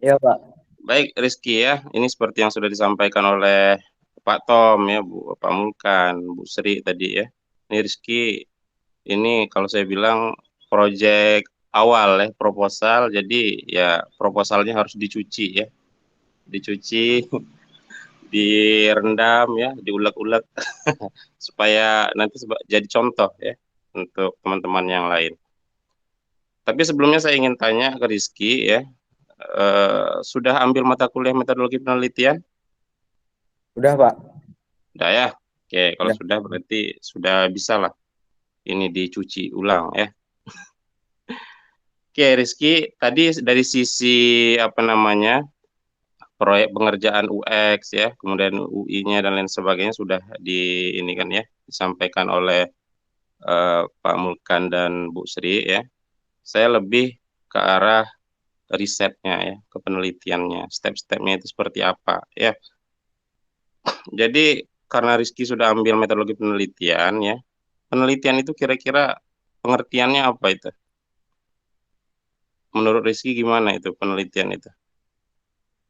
Iya Pak. Baik Rizky ya, ini seperti yang sudah disampaikan oleh Pak Tom ya, Pak Mulkan, Bu Sri tadi ya. Ini Rizky, ini kalau saya bilang proyek awal ya, proposal, jadi ya proposalnya harus dicuci ya. Dicuci, direndam ya, diulek-ulek supaya nanti jadi contoh ya untuk teman-teman yang lain. Tapi sebelumnya saya ingin tanya ke Rizky ya, sudah ambil mata kuliah metodologi penelitian? Udah Pak. Udah ya? Oke, kalau Udah. sudah berarti sudah bisa lah ini dicuci ulang ya. Oke Rizky, tadi dari sisi proyek pengerjaan UX ya, kemudian UI-nya dan lain sebagainya sudah disampaikan oleh Pak Mulkan dan Bu Sri ya. Saya lebih ke arah risetnya ya, ke penelitiannya, step-stepnya itu seperti apa ya. Jadi karena Rizky sudah ambil metodologi penelitian ya, penelitian itu kira-kira pengertiannya apa itu? Menurut Rizky gimana itu penelitian itu?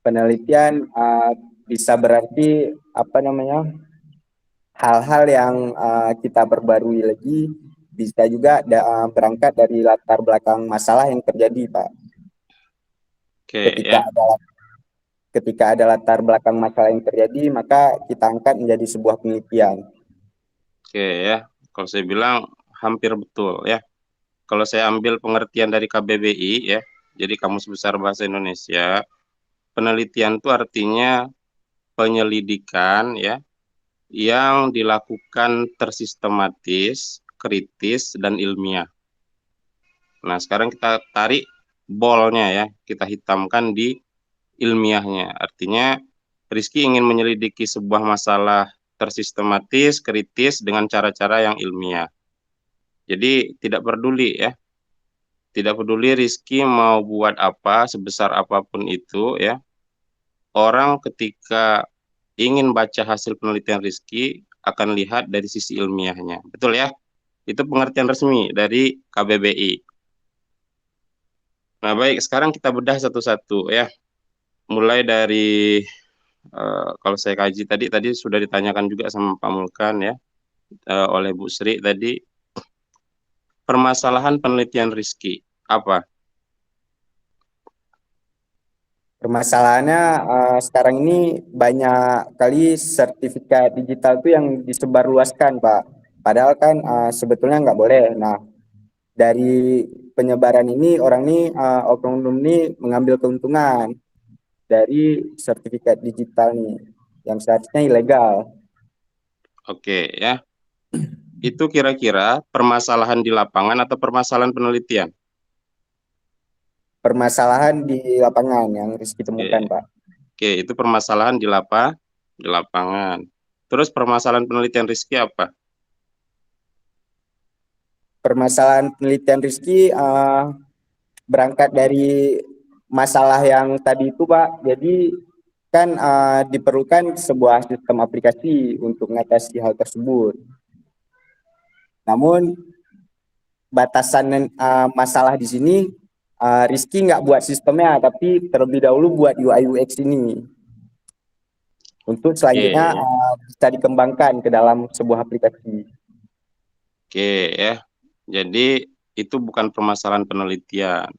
Penelitian bisa berarti hal-hal yang kita perbarui lagi, bisa juga berangkat dari latar belakang masalah yang terjadi Pak. Ketika ada latar belakang masalah yang terjadi, maka kita angkat menjadi sebuah penelitian. Oke ya, kalau saya bilang hampir betul ya. Kalau saya ambil pengertian dari KBBI ya, jadi Kamus Besar Bahasa Indonesia, penelitian itu artinya penyelidikan ya yang dilakukan tersistematis, kritis, dan ilmiah. Nah, sekarang kita tarik bolnya ya, kita hitamkan di ilmiahnya. Artinya Rizky ingin menyelidiki sebuah masalah tersistematis, kritis dengan cara-cara yang ilmiah. Jadi tidak peduli ya, tidak peduli Rizky mau buat apa, sebesar apapun itu ya. Orang ketika ingin baca hasil penelitian Rizky akan lihat dari sisi ilmiahnya. Betul ya? Itu pengertian resmi dari KBBI. Nah baik, sekarang kita bedah satu-satu ya. Mulai dari kalau saya kaji tadi sudah ditanyakan juga sama Pak Mulkan ya, oleh Bu Sri tadi, permasalahan penelitian Rizky apa? Permasalahannya sekarang ini banyak kali sertifikat digital itu yang disebarluaskan, Pak. Padahal kan sebetulnya nggak boleh. Nah, dari penyebaran ini orang ini oknum ini mengambil keuntungan dari sertifikat digital nih yang seharusnya ilegal. Oke ya, itu kira-kira permasalahan di lapangan atau permasalahan penelitian? Permasalahan di lapangan yang Rizky temukan, Pak. Oke, itu permasalahan di lapangan. Terus permasalahan penelitian Rizky apa? Permasalahan penelitian Rizky berangkat dari masalah yang tadi itu, Pak. Jadi kan diperlukan sebuah sistem aplikasi untuk mengatasi hal tersebut. Namun batasan masalah di sini Rizky nggak buat sistemnya, tapi terlebih dahulu buat UI UX ini untuk selanjutnya bisa dikembangkan ke dalam sebuah aplikasi. Oke ya, jadi itu bukan permasalahan penelitian.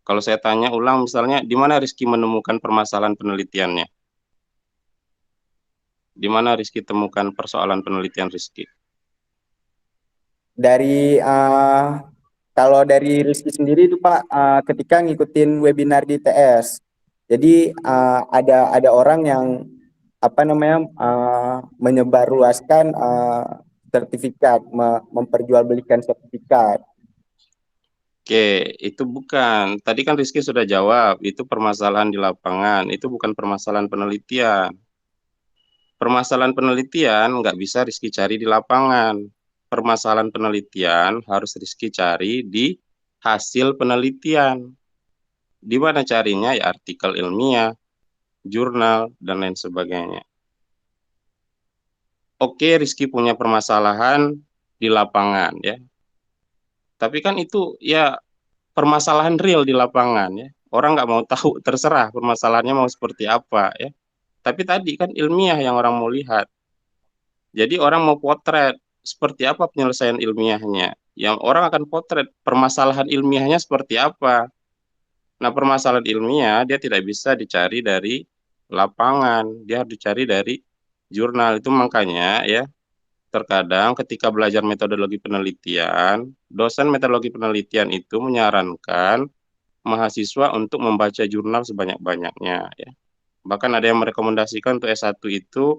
Kalau saya tanya ulang misalnya, di mana Rizky menemukan permasalahan penelitiannya? Di mana Rizky temukan persoalan penelitian Rizky? Dari kalau dari Rizky sendiri itu Pak, ketika ngikutin webinar di TS, jadi ada orang yang menyebarluaskan sertifikat, memperjualbelikan sertifikat. Oke, itu bukan. Tadi kan Rizky sudah jawab, itu permasalahan di lapangan, itu bukan permasalahan penelitian. Permasalahan penelitian nggak bisa Rizky cari di lapangan. Permasalahan penelitian harus Rizky cari di hasil penelitian. Di mana carinya? Ya artikel ilmiah, jurnal, dan lain sebagainya. Oke, Rizky punya permasalahan di lapangan ya. Tapi kan itu ya permasalahan real di lapangan ya. Orang nggak mau tahu, terserah permasalahannya mau seperti apa ya. Tapi tadi kan ilmiah yang orang mau lihat. Jadi orang mau potret seperti apa penyelesaian ilmiahnya. Yang orang akan potret permasalahan ilmiahnya seperti apa. Nah, permasalahan ilmiah dia tidak bisa dicari dari lapangan, dia harus dicari dari jurnal. Itu makanya ya, terkadang ketika belajar metodologi penelitian, dosen metodologi penelitian itu menyarankan mahasiswa untuk membaca jurnal sebanyak-banyaknya ya. Bahkan ada yang merekomendasikan untuk S1 itu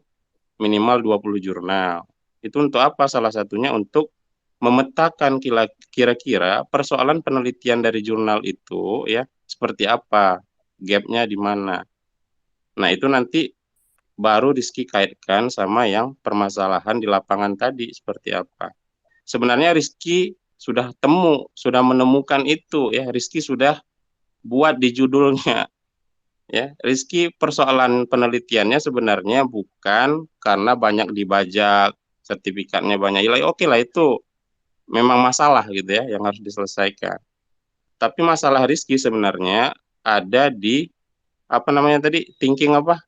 minimal 20 jurnal. Itu untuk apa? Salah satunya untuk memetakan kira-kira persoalan penelitian dari jurnal itu ya seperti apa, gapnya di mana. Nah itu nanti baru Rizky kaitkan sama yang permasalahan di lapangan tadi seperti apa. Sebenarnya Rizky sudah menemukan itu ya, Rizky sudah buat di judulnya. Ya, Rizky persoalan penelitiannya sebenarnya bukan karena banyak dibajak, sertifikatnya banyak hilang. Oke lah itu memang masalah gitu ya yang harus diselesaikan. Tapi masalah Rizky sebenarnya ada di apa namanya tadi thinking apa?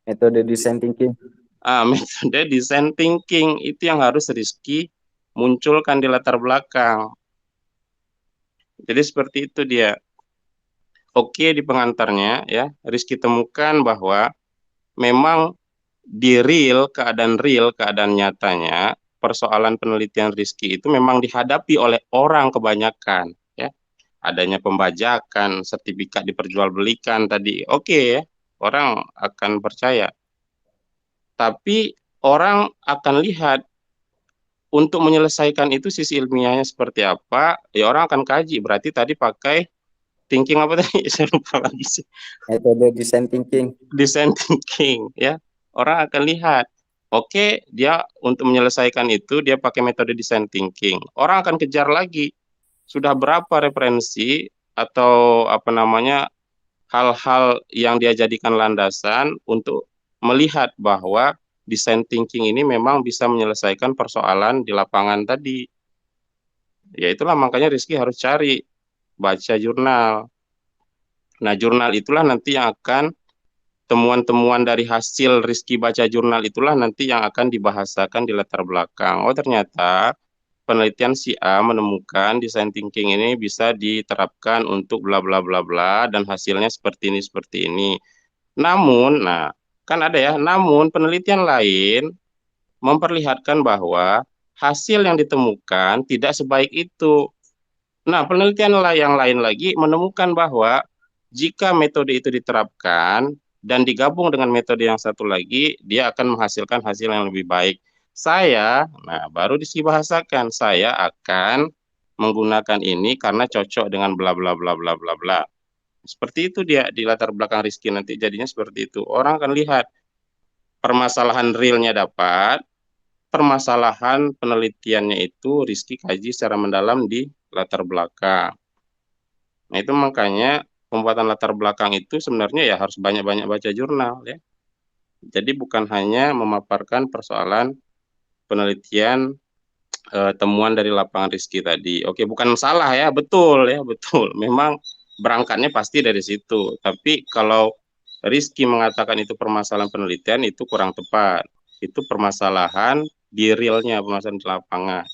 Metode design thinking. Metode design thinking itu yang harus Rizky munculkan di latar belakang. Jadi seperti itu dia. Oke di pengantarnya ya, Rizky temukan bahwa memang di keadaan nyatanya, persoalan penelitian Rizky itu memang dihadapi oleh orang kebanyakan. Ya. adanya pembajakan, sertifikat diperjualbelikan tadi, oke ya, orang akan percaya. Tapi orang akan lihat untuk menyelesaikan itu sisi ilmiahnya seperti apa, ya orang akan kaji. Berarti tadi pakai thinking apa tadi? Saya lupa lagi sih. Metode design thinking. Design thinking ya. Orang akan lihat, oke, dia untuk menyelesaikan itu dia pakai metode design thinking. Orang akan kejar lagi. Sudah berapa referensi atau apa namanya hal-hal yang dia jadikan landasan untuk melihat bahwa design thinking ini memang bisa menyelesaikan persoalan di lapangan tadi. Ya itulah makanya Rizky harus cari, baca jurnal. Nah, jurnal itulah nanti yang akan temuan-temuan dari hasil Rizky baca jurnal itulah nanti yang akan dibahasakan di latar belakang. Oh, ternyata penelitian si A menemukan design thinking ini bisa diterapkan untuk bla bla bla bla dan hasilnya seperti ini. Namun, nah, kan ada ya, namun penelitian lain memperlihatkan bahwa hasil yang ditemukan tidak sebaik itu. Nah, penelitian yang lain lagi menemukan bahwa jika metode itu diterapkan dan digabung dengan metode yang satu lagi, dia akan menghasilkan hasil yang lebih baik. Nah baru dibahasakan, saya akan menggunakan ini karena cocok dengan bla bla bla bla bla bla. Seperti itu dia di latar belakang Rizky nanti jadinya seperti itu. Orang akan lihat permasalahan realnya dapat, permasalahan penelitiannya itu Rizky kaji secara mendalam di latar belakang. Nah itu makanya pembuatan latar belakang itu sebenarnya ya harus banyak-banyak baca jurnal ya. Jadi bukan hanya memaparkan persoalan penelitian temuan dari lapangan Rizky tadi. Oke, bukan salah ya, betul ya, betul. Memang berangkatnya pasti dari situ. Tapi kalau Rizky mengatakan itu permasalahan penelitian itu kurang tepat. Itu permasalahan di realnya, permasalahan di lapangan.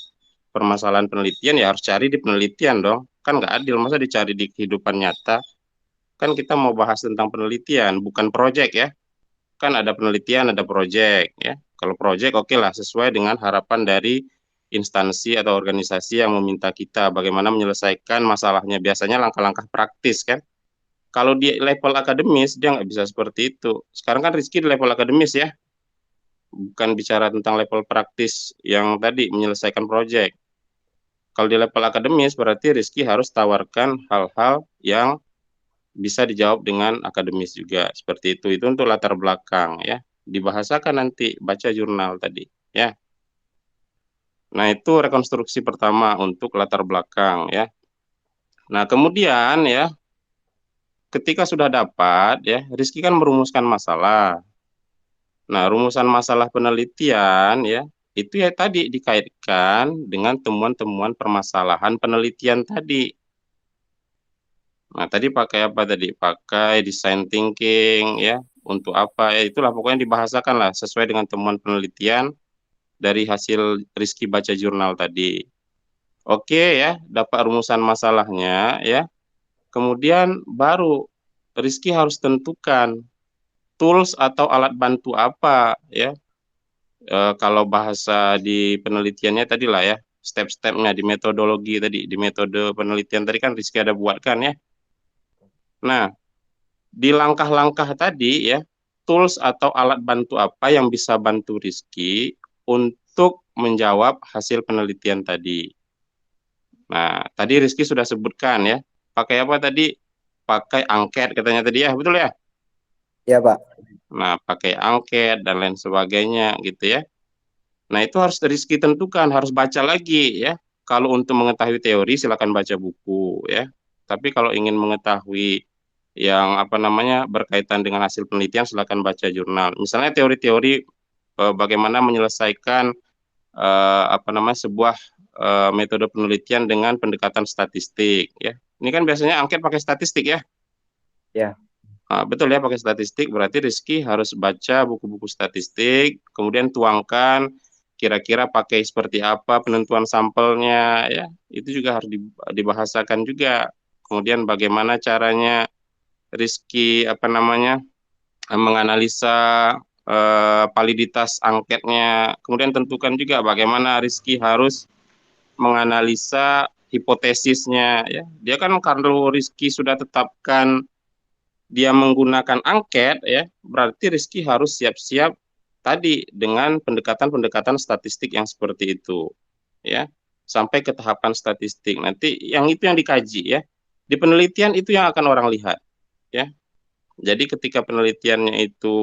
Permasalahan penelitian ya harus cari di penelitian dong. Kan nggak adil, masa dicari di kehidupan nyata. Kan kita mau bahas tentang penelitian, bukan proyek ya. Kan ada penelitian, ada proyek ya. Kalau proyek oke lah, sesuai dengan harapan dari instansi atau organisasi yang meminta kita bagaimana menyelesaikan masalahnya. Biasanya langkah-langkah praktis kan. Kalau di level akademis, dia nggak bisa seperti itu. Sekarang kan Rizky di level akademis ya. Bukan bicara tentang level praktis yang tadi, menyelesaikan proyek. Kalau di level akademis, berarti Rizky harus tawarkan hal-hal yang bisa dijawab dengan akademis juga. Seperti itu. Itu untuk latar belakang ya. Dibahasakan nanti, baca jurnal tadi ya. Nah, itu rekonstruksi pertama untuk latar belakang ya. Nah, kemudian ya, ketika sudah dapat ya, Rizky kan merumuskan masalah. Nah, rumusan masalah penelitian ya, itu ya tadi dikaitkan dengan temuan-temuan permasalahan penelitian tadi. Nah, tadi pakai apa tadi? Pakai design thinking ya, untuk apa ya, itulah pokoknya dibahasakan lah sesuai dengan temuan penelitian dari hasil Rizky baca jurnal tadi. Oke ya, dapat rumusan masalahnya ya. Kemudian baru Rizky harus tentukan tools atau alat bantu apa ya. Kalau bahasa di penelitiannya tadi lah ya, step-stepnya di metodologi tadi, di metode penelitian tadi kan Rizky ada buatkan ya. Nah, di langkah-langkah tadi ya, tools atau alat bantu apa yang bisa bantu Rizky untuk menjawab hasil penelitian tadi. Nah, tadi Rizky sudah sebutkan ya, pakai apa tadi? Pakai angket katanya tadi ya, betul ya? Ya, Pak. Nah, pakai angket dan lain sebagainya gitu ya. Nah, itu harus Rizky tentukan, harus baca lagi ya. Kalau untuk mengetahui teori silakan baca buku ya. Tapi kalau ingin mengetahui yang apa namanya berkaitan dengan hasil penelitian silakan baca jurnal. Misalnya teori-teori bagaimana menyelesaikan apa namanya sebuah metode penelitian dengan pendekatan statistik ya. Ini kan biasanya angket pakai statistik ya. Ya. Nah, betul ya pakai statistik, berarti Rizky harus baca buku-buku statistik, kemudian tuangkan kira-kira pakai seperti apa penentuan sampelnya ya. Itu juga harus dibahasakan juga. Kemudian bagaimana caranya Rizky apa namanya menganalisa validitas angketnya. Kemudian tentukan juga bagaimana Rizky harus menganalisa hipotesisnya ya. Dia kan kalau Rizky sudah tetapkan dia menggunakan angket ya, berarti Rizky harus siap-siap tadi dengan pendekatan-pendekatan statistik yang seperti itu ya, sampai ke tahapan statistik. Nanti yang itu yang dikaji ya. Di penelitian itu yang akan orang lihat ya. Jadi ketika penelitiannya itu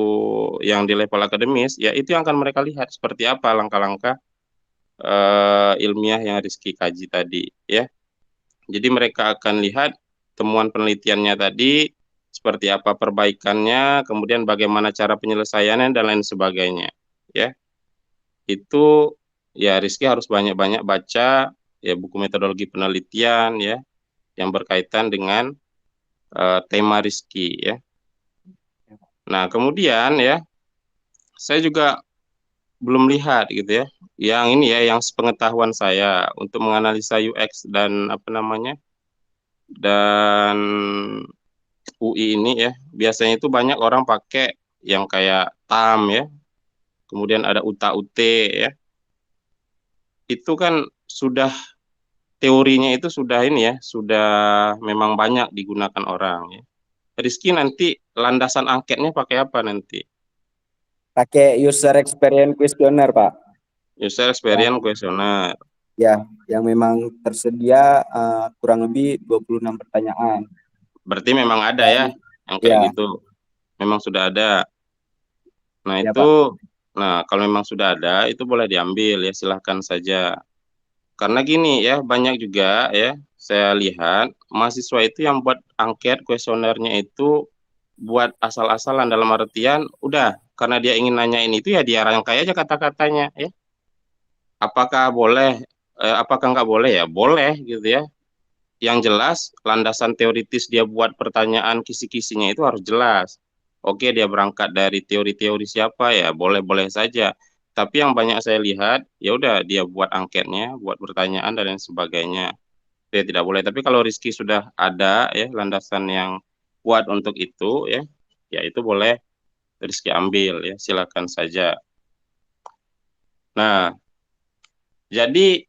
yang di level akademis, ya itu yang akan mereka lihat seperti apa langkah-langkah ilmiah yang Rizky kaji tadi ya. Jadi mereka akan lihat temuan penelitiannya tadi seperti apa perbaikannya, kemudian bagaimana cara penyelesaiannya dan lain sebagainya ya. Itu ya Rizky harus banyak-banyak baca ya buku metodologi penelitian ya yang berkaitan dengan tema Rizky ya. Nah, kemudian ya saya juga belum lihat gitu ya. Yang ini ya yang sepengetahuan saya untuk menganalisa UX dan apa namanya? Dan UI ini ya, biasanya itu banyak orang pakai yang kayak TAM ya. Kemudian ada UTA-UT ya. Itu kan sudah teorinya itu sudah ini ya, sudah memang banyak digunakan orang ya. Rizky nanti landasan angketnya pakai apa nanti? Pakai user experience questionnaire, Pak. User experience questionnaire. Ya, yang memang tersedia kurang lebih 26 pertanyaan. Berarti memang ada ya yang kayak Ya. gitu. Memang sudah ada. Nah, Ya, itu nah kalau memang sudah ada itu boleh diambil ya, silahkan saja. Karena gini ya, banyak juga ya saya lihat mahasiswa itu yang buat angket kuesionernya itu buat asal-asalan dalam artian udah karena dia ingin nanyain itu ya dia rangkai aja kata-katanya ya. Apakah boleh apakah nggak boleh ya? Boleh gitu ya. Yang jelas landasan teoritis dia buat pertanyaan kisi-kisinya itu harus jelas. Oke, dia berangkat dari teori-teori siapa ya, boleh-boleh saja. Tapi yang banyak saya lihat, ya udah dia buat angketnya, buat pertanyaan dan lain sebagainya. Dia tidak boleh. Tapi kalau Rizky sudah ada ya landasan yang kuat untuk itu ya itu boleh Rizky ambil ya, silakan saja. Nah, jadi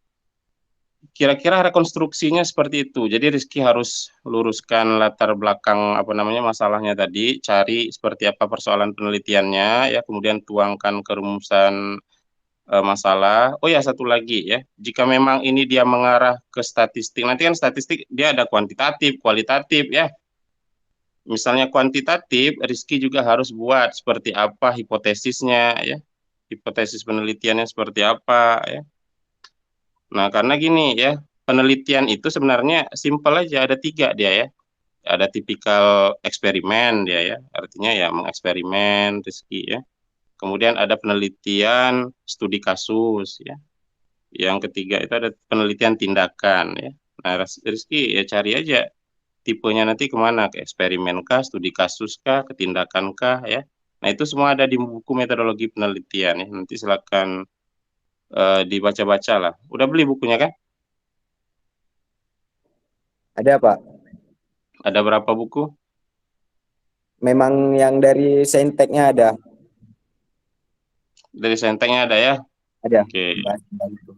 kira-kira rekonstruksinya seperti itu. Jadi Rizky harus luruskan latar belakang apa namanya masalahnya tadi, cari seperti apa persoalan penelitiannya ya, kemudian tuangkan ke rumusan masalah. Oh ya satu lagi ya, jika memang ini dia mengarah ke statistik, nanti kan statistik dia ada kuantitatif, kualitatif ya. Misalnya kuantitatif, Rizky juga harus buat seperti apa hipotesisnya ya, hipotesis penelitiannya seperti apa ya. Nah, karena gini ya, penelitian itu sebenarnya simpel aja, ada 3 dia ya. Ada tipikal eksperimen dia ya, artinya ya mengeksperimen Rizky ya. Kemudian ada penelitian studi kasus ya. Yang ketiga itu ada penelitian tindakan ya. Nah, Rizky ya cari aja tipenya nanti kemana, ke eksperimen kah, studi kasus kah, ke tindakan kah ya. Nah, itu semua ada di buku metodologi penelitian ya. Nanti silakan dibaca-baca lah. Udah beli bukunya kan? ada, Pak. Ada berapa buku? Memang yang dari Sainteknya ada. Dari Senteknya ada ya? Ada. Oke. Bantu.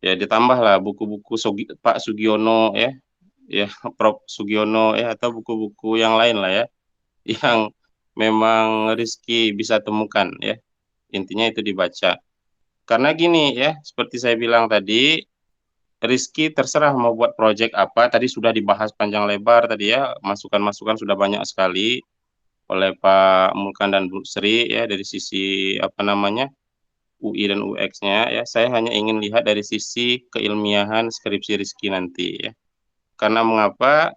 Ya ditambahlah buku-buku Pak Sugiono ya. Ya Prof Sugiono ya atau buku-buku yang lain lah ya. Yang memang Rizky bisa temukan ya. Intinya itu dibaca. Karena gini ya, seperti saya bilang tadi, Rizky terserah mau buat project apa. Tadi sudah dibahas panjang lebar tadi ya. Masukan-masukan sudah banyak sekali oleh Pak Mulkan dan Bu Sri ya dari sisi apa namanya UI dan UX-nya ya. Saya hanya ingin lihat dari sisi keilmiahan skripsi Rizky nanti ya. Karena mengapa?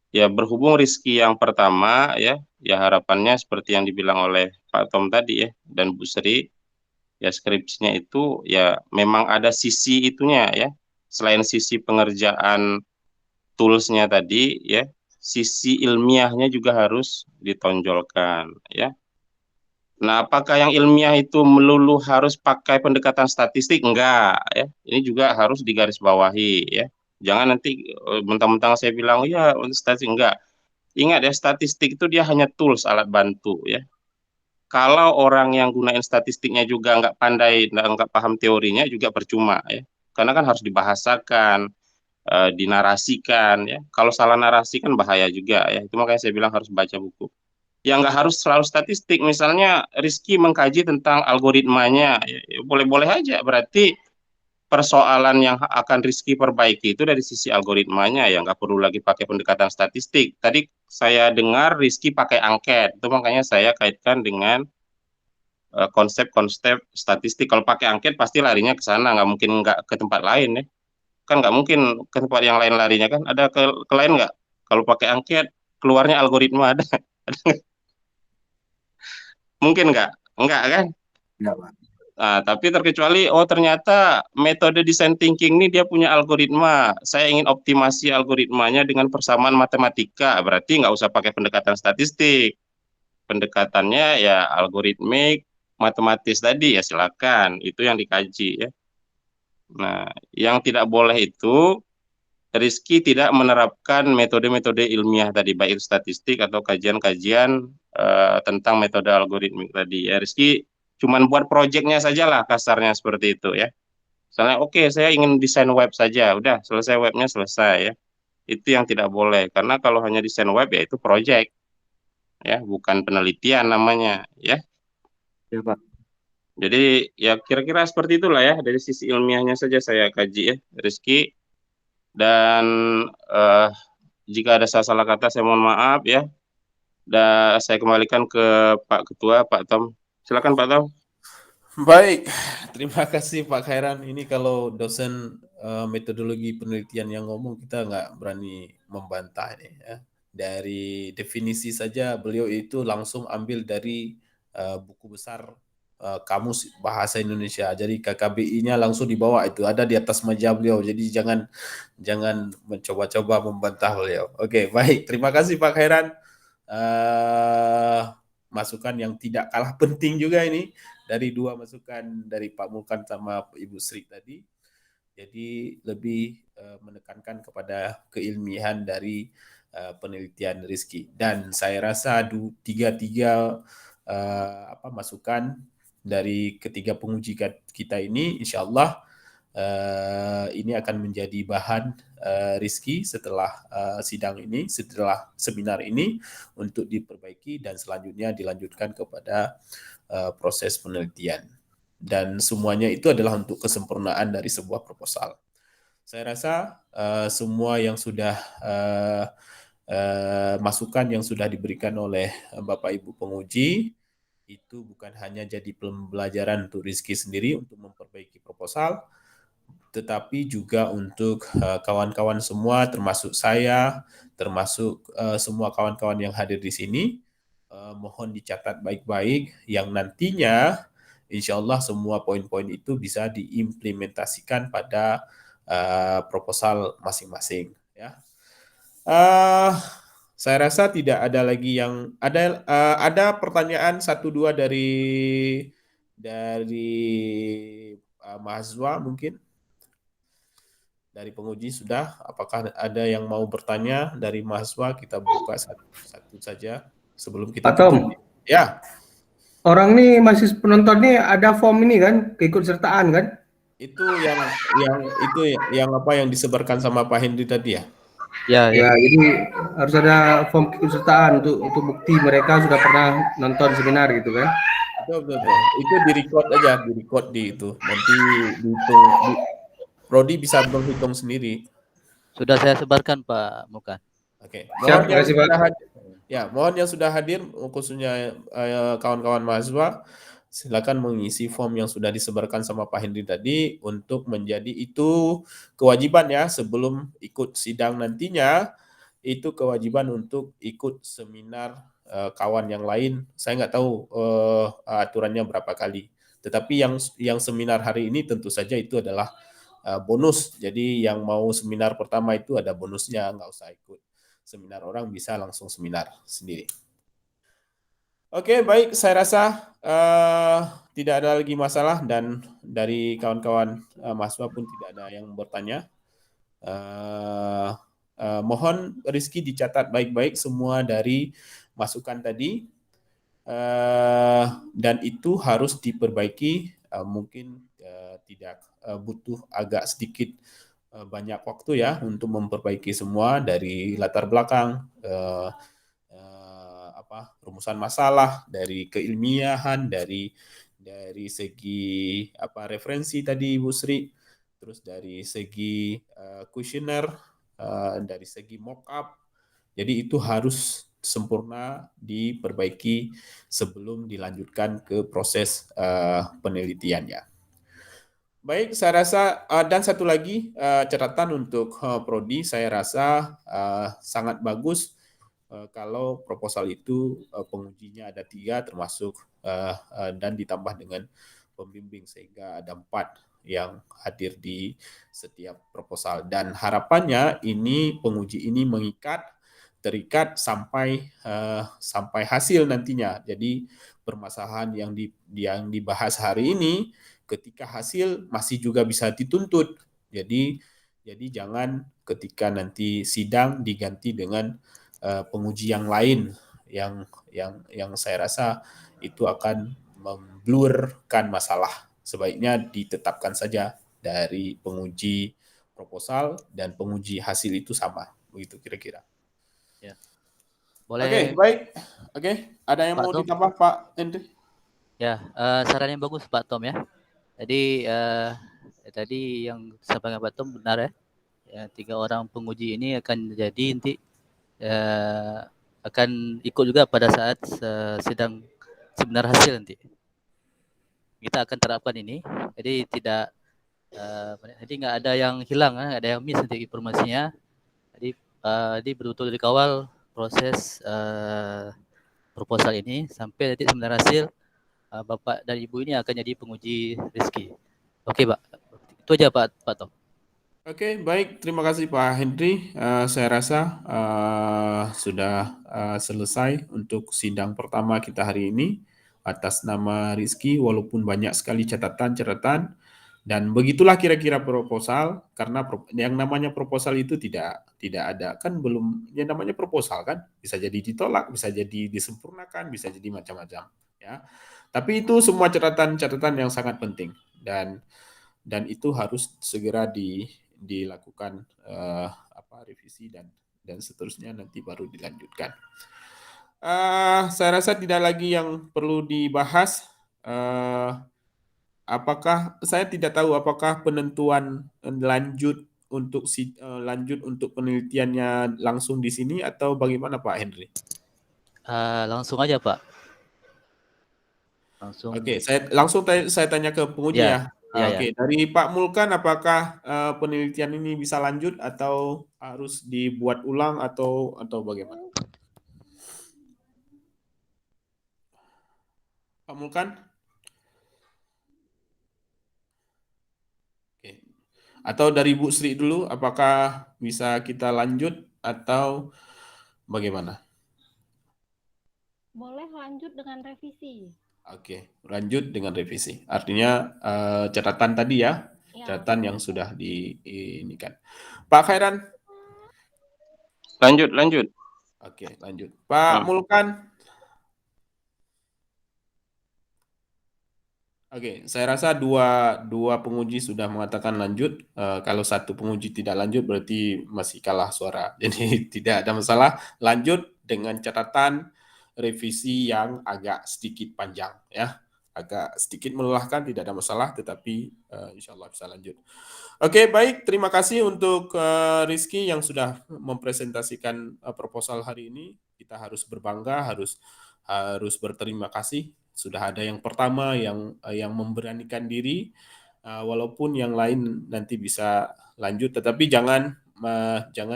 Ya berhubung Rizky yang pertama ya harapannya seperti yang dibilang oleh Pak Tom tadi ya dan Bu Sri, ya skripsinya itu ya memang ada sisi itunya ya. Selain sisi pengerjaan tools-nya tadi ya, sisi ilmiahnya juga harus ditonjolkan ya. Nah, apakah yang ilmiah itu melulu harus pakai pendekatan statistik? Enggak, ya. Ini juga harus digarisbawahi, ya. Jangan nanti mentang-mentang saya bilang, ya statistik enggak. Ingat ya, statistik itu dia hanya tools, alat bantu, ya. Kalau orang yang gunain statistiknya juga nggak pandai, nggak paham teorinya juga percuma, ya. Karena kan harus dibahasakan, dinarasikan ya. Kalau salah narasi kan bahaya juga ya. Itu makanya saya bilang harus baca buku. Ya nggak harus selalu statistik. Misalnya Rizky mengkaji tentang algoritmanya, ya boleh-boleh aja. Berarti persoalan yang akan Rizky perbaiki itu dari sisi algoritmanya, ya nggak perlu lagi pakai pendekatan statistik. Tadi saya dengar Rizky pakai angket, itu makanya saya kaitkan dengan konsep-konsep statistik. Kalau pakai angket pasti larinya ke sana, nggak mungkin nggak ke tempat lain ya. Kan nggak mungkin ke tempat yang lain larinya kan. Ada ke lain nggak? Kalau pakai angket keluarnya algoritma ada. Mungkin nggak? Enggak kan? Enggak, Pak. Nah, tapi terkecuali, oh ternyata metode design thinking ini dia punya algoritma. Saya ingin optimasi algoritmanya dengan persamaan matematika. Berarti nggak usah pakai pendekatan statistik. Pendekatannya ya algoritmik, matematis tadi ya silakan. Itu yang dikaji ya. Nah, yang tidak boleh itu Rizky tidak menerapkan metode-metode ilmiah tadi, baik statistik atau kajian-kajian tentang metode algoritmik tadi. Ya, Rizky cuman buat proyeknya saja lah kasarnya seperti itu ya. Misalnya, oke, saya ingin desain web saja, udah selesai webnya selesai ya. Itu yang tidak boleh, karena kalau hanya desain web ya itu proyek ya, bukan penelitian namanya ya. Ya, Pak. Jadi ya kira-kira seperti itulah ya, dari sisi ilmiahnya saja saya kaji ya, Rizky. Dan jika ada salah kata saya mohon maaf ya. Dan saya kembalikan ke Pak Ketua, Pak Tom. Silakan Pak Tom. Baik, terima kasih Pak Khairan. Ini kalau dosen metodologi penelitian yang ngomong, kita nggak berani membantah nih ya. Dari definisi saja beliau itu langsung ambil dari buku besar Kamus Bahasa Indonesia. Jadi KKBI-nya langsung dibawa, itu ada di atas meja beliau. Jadi jangan mencoba-coba membantah beliau. Oke, baik. Terima kasih Pak Khairan. Masukan yang tidak kalah penting juga ini dari dua masukan dari Pak Mulkan sama Ibu Sri tadi. Jadi lebih menekankan kepada keilmiahan dari penelitian Rizky. Dan saya rasa tiga masukan dari ketiga penguji kita ini, insya Allah ini akan menjadi bahan Rizky setelah sidang ini, setelah seminar ini untuk diperbaiki dan selanjutnya dilanjutkan kepada proses penelitian. Dan semuanya itu adalah untuk kesempurnaan dari sebuah proposal. Saya rasa semua yang sudah masukan yang sudah diberikan oleh Bapak Ibu penguji itu bukan hanya jadi pembelajaran untuk Rizky sendiri untuk memperbaiki proposal, tetapi juga untuk kawan-kawan semua, termasuk saya, termasuk semua kawan-kawan yang hadir di sini. Mohon dicatat baik-baik yang nantinya insya Allah semua poin-poin itu bisa diimplementasikan pada proposal masing-masing. Ya. Saya rasa tidak ada lagi yang ada pertanyaan 1-2 dari mahasiswa mungkin. Dari penguji sudah, apakah ada yang mau bertanya dari mahasiswa? Kita buka satu saja sebelum kita Pak Tom, tutup. Ya, orang nih masih penonton nih ada form ini kan, keikutsertaan kan? itu yang apa yang disebarkan sama Pak Hendri tadi ya? Ya, Ya, jadi harus ada form keikutsertaan untuk bukti mereka sudah pernah nonton seminar gitu kan? Betul. Itu di-record aja, di-record di itu. Nanti dihitung, Rodi bisa menghitung sendiri. sudah saya sebarkan Pak Mukan. Oke. Siap, terima kasih, Pak. Mohon yang sudah hadir, khususnya kawan-kawan mahasiswa, silakan mengisi form yang sudah disebarkan sama Pak Hendri tadi untuk menjadi itu kewajiban ya sebelum ikut sidang nantinya, itu kewajiban untuk ikut seminar kawan yang lain. Saya nggak tahu aturannya berapa kali. Tetapi yang seminar hari ini tentu saja itu adalah bonus. Jadi yang mau seminar pertama itu ada bonusnya, nggak usah ikut seminar orang, bisa langsung seminar sendiri. Oke, baik. Saya rasa tidak ada lagi masalah dan dari kawan-kawan mahasiswa pun tidak ada yang bertanya. Mohon Rizky dicatat baik-baik semua dari masukan tadi dan itu harus diperbaiki. Mungkin tidak butuh agak sedikit banyak waktu ya untuk memperbaiki semua dari latar belakang, rumusan masalah, dari keilmiahan, dari segi referensi tadi Bu Sri, terus dari segi kuesioner, dari segi mock-up. Jadi itu harus sempurna diperbaiki sebelum dilanjutkan ke proses penelitiannya. Baik, saya rasa dan satu lagi catatan untuk prodi, saya rasa sangat bagus kalau proposal itu pengujinya ada 3 termasuk dan ditambah dengan pembimbing sehingga ada 4 yang hadir di setiap proposal, dan harapannya ini penguji ini terikat sampai hasil nantinya. Jadi permasalahan yang dibahas hari ini ketika hasil masih juga bisa dituntut. Jadi jangan ketika nanti sidang diganti dengan penguji yang lain yang saya rasa itu akan memblurkan masalah. Sebaiknya ditetapkan saja dari penguji proposal dan penguji hasil itu sama. Begitu kira-kira. Ya. Oke, baik. Oke, ada yang Pak mau Tom? ditambah Pak Henry? Ya, saran yang bagus Pak Tom ya. Jadi tadi yang disampaikan Pak Tom benar ya. 3 orang penguji ini akan jadi nanti akan ikut juga pada saat sidang seminar hasil nanti. Kita akan terapkan ini, jadi tidak jadi nggak ada yang hilang, nggak ada yang miss nanti informasinya. Jadi betul-betul dikawal proses proposal ini sampai nanti seminar hasil Bapak dan Ibu ini akan jadi penguji Rizky. Oke Pak, itu aja Pak Tom. Oke, baik. Terima kasih Pak Henry. Saya rasa sudah selesai untuk sidang pertama kita hari ini atas nama Rizky, walaupun banyak sekali catatan-catatan. Dan begitulah kira-kira proposal, karena yang namanya proposal itu tidak ada, kan belum, yang namanya proposal kan, bisa jadi ditolak, bisa jadi disempurnakan, bisa jadi macam-macam. Ya. Tapi itu semua catatan-catatan yang sangat penting. Dan itu harus segera dilakukan revisi dan seterusnya, nanti baru dilanjutkan. Saya rasa tidak lagi yang perlu dibahas. Saya tidak tahu apakah penentuan lanjut untuk penelitiannya langsung di sini atau bagaimana Pak Henry? Langsung aja Pak. Langsung. Oke, saya tanya ke penguji ya. Oke, dari Pak Mulkan, apakah penelitian ini bisa lanjut atau harus dibuat ulang atau bagaimana? Pak Mulkan? Oke. Atau dari Bu Sri dulu, apakah bisa kita lanjut atau bagaimana? Boleh lanjut dengan revisi. Oke, lanjut dengan revisi. Artinya catatan tadi ya, catatan yang sudah diinikan. Pak Khairan? Lanjut. Oke, lanjut. Pak Mulkan? Oke, saya rasa dua penguji sudah mengatakan lanjut. Kalau satu penguji tidak lanjut berarti masih kalah suara. Jadi tidak ada masalah. Lanjut dengan catatan revisi yang agak sedikit panjang ya. Agak sedikit melelahkan, tidak ada masalah, tetapi insya Allah bisa lanjut. Oke, baik. Terima kasih untuk Rizky yang sudah mempresentasikan proposal hari ini. Kita harus berbangga, harus berterima kasih. Sudah ada yang pertama yang memberanikan diri, walaupun yang lain nanti bisa lanjut, tetapi jangan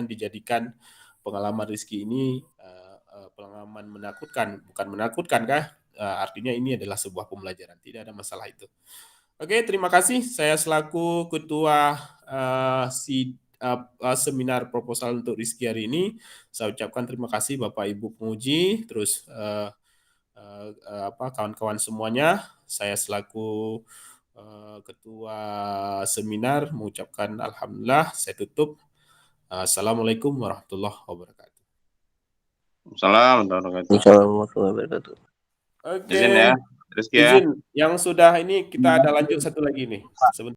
dijadikan pengalaman Rizky ini pengalaman menakutkan. Bukan menakutkan kah? Artinya ini adalah sebuah pembelajaran, tidak ada masalah itu. Oke, terima kasih. Saya selaku ketua seminar proposal untuk Rizky hari ini, saya ucapkan terima kasih Bapak Ibu penguji, terus kawan-kawan semuanya. Saya selaku ketua seminar mengucapkan alhamdulillah. Saya tutup. Assalamualaikum warahmatullahi wabarakatuh. Assalamualaikum warahmatullahi wabarakatuh. Oke. Izin ya, Rizky ya. Izin. Yang sudah ini kita ada lanjut satu lagi nih. Sebentar.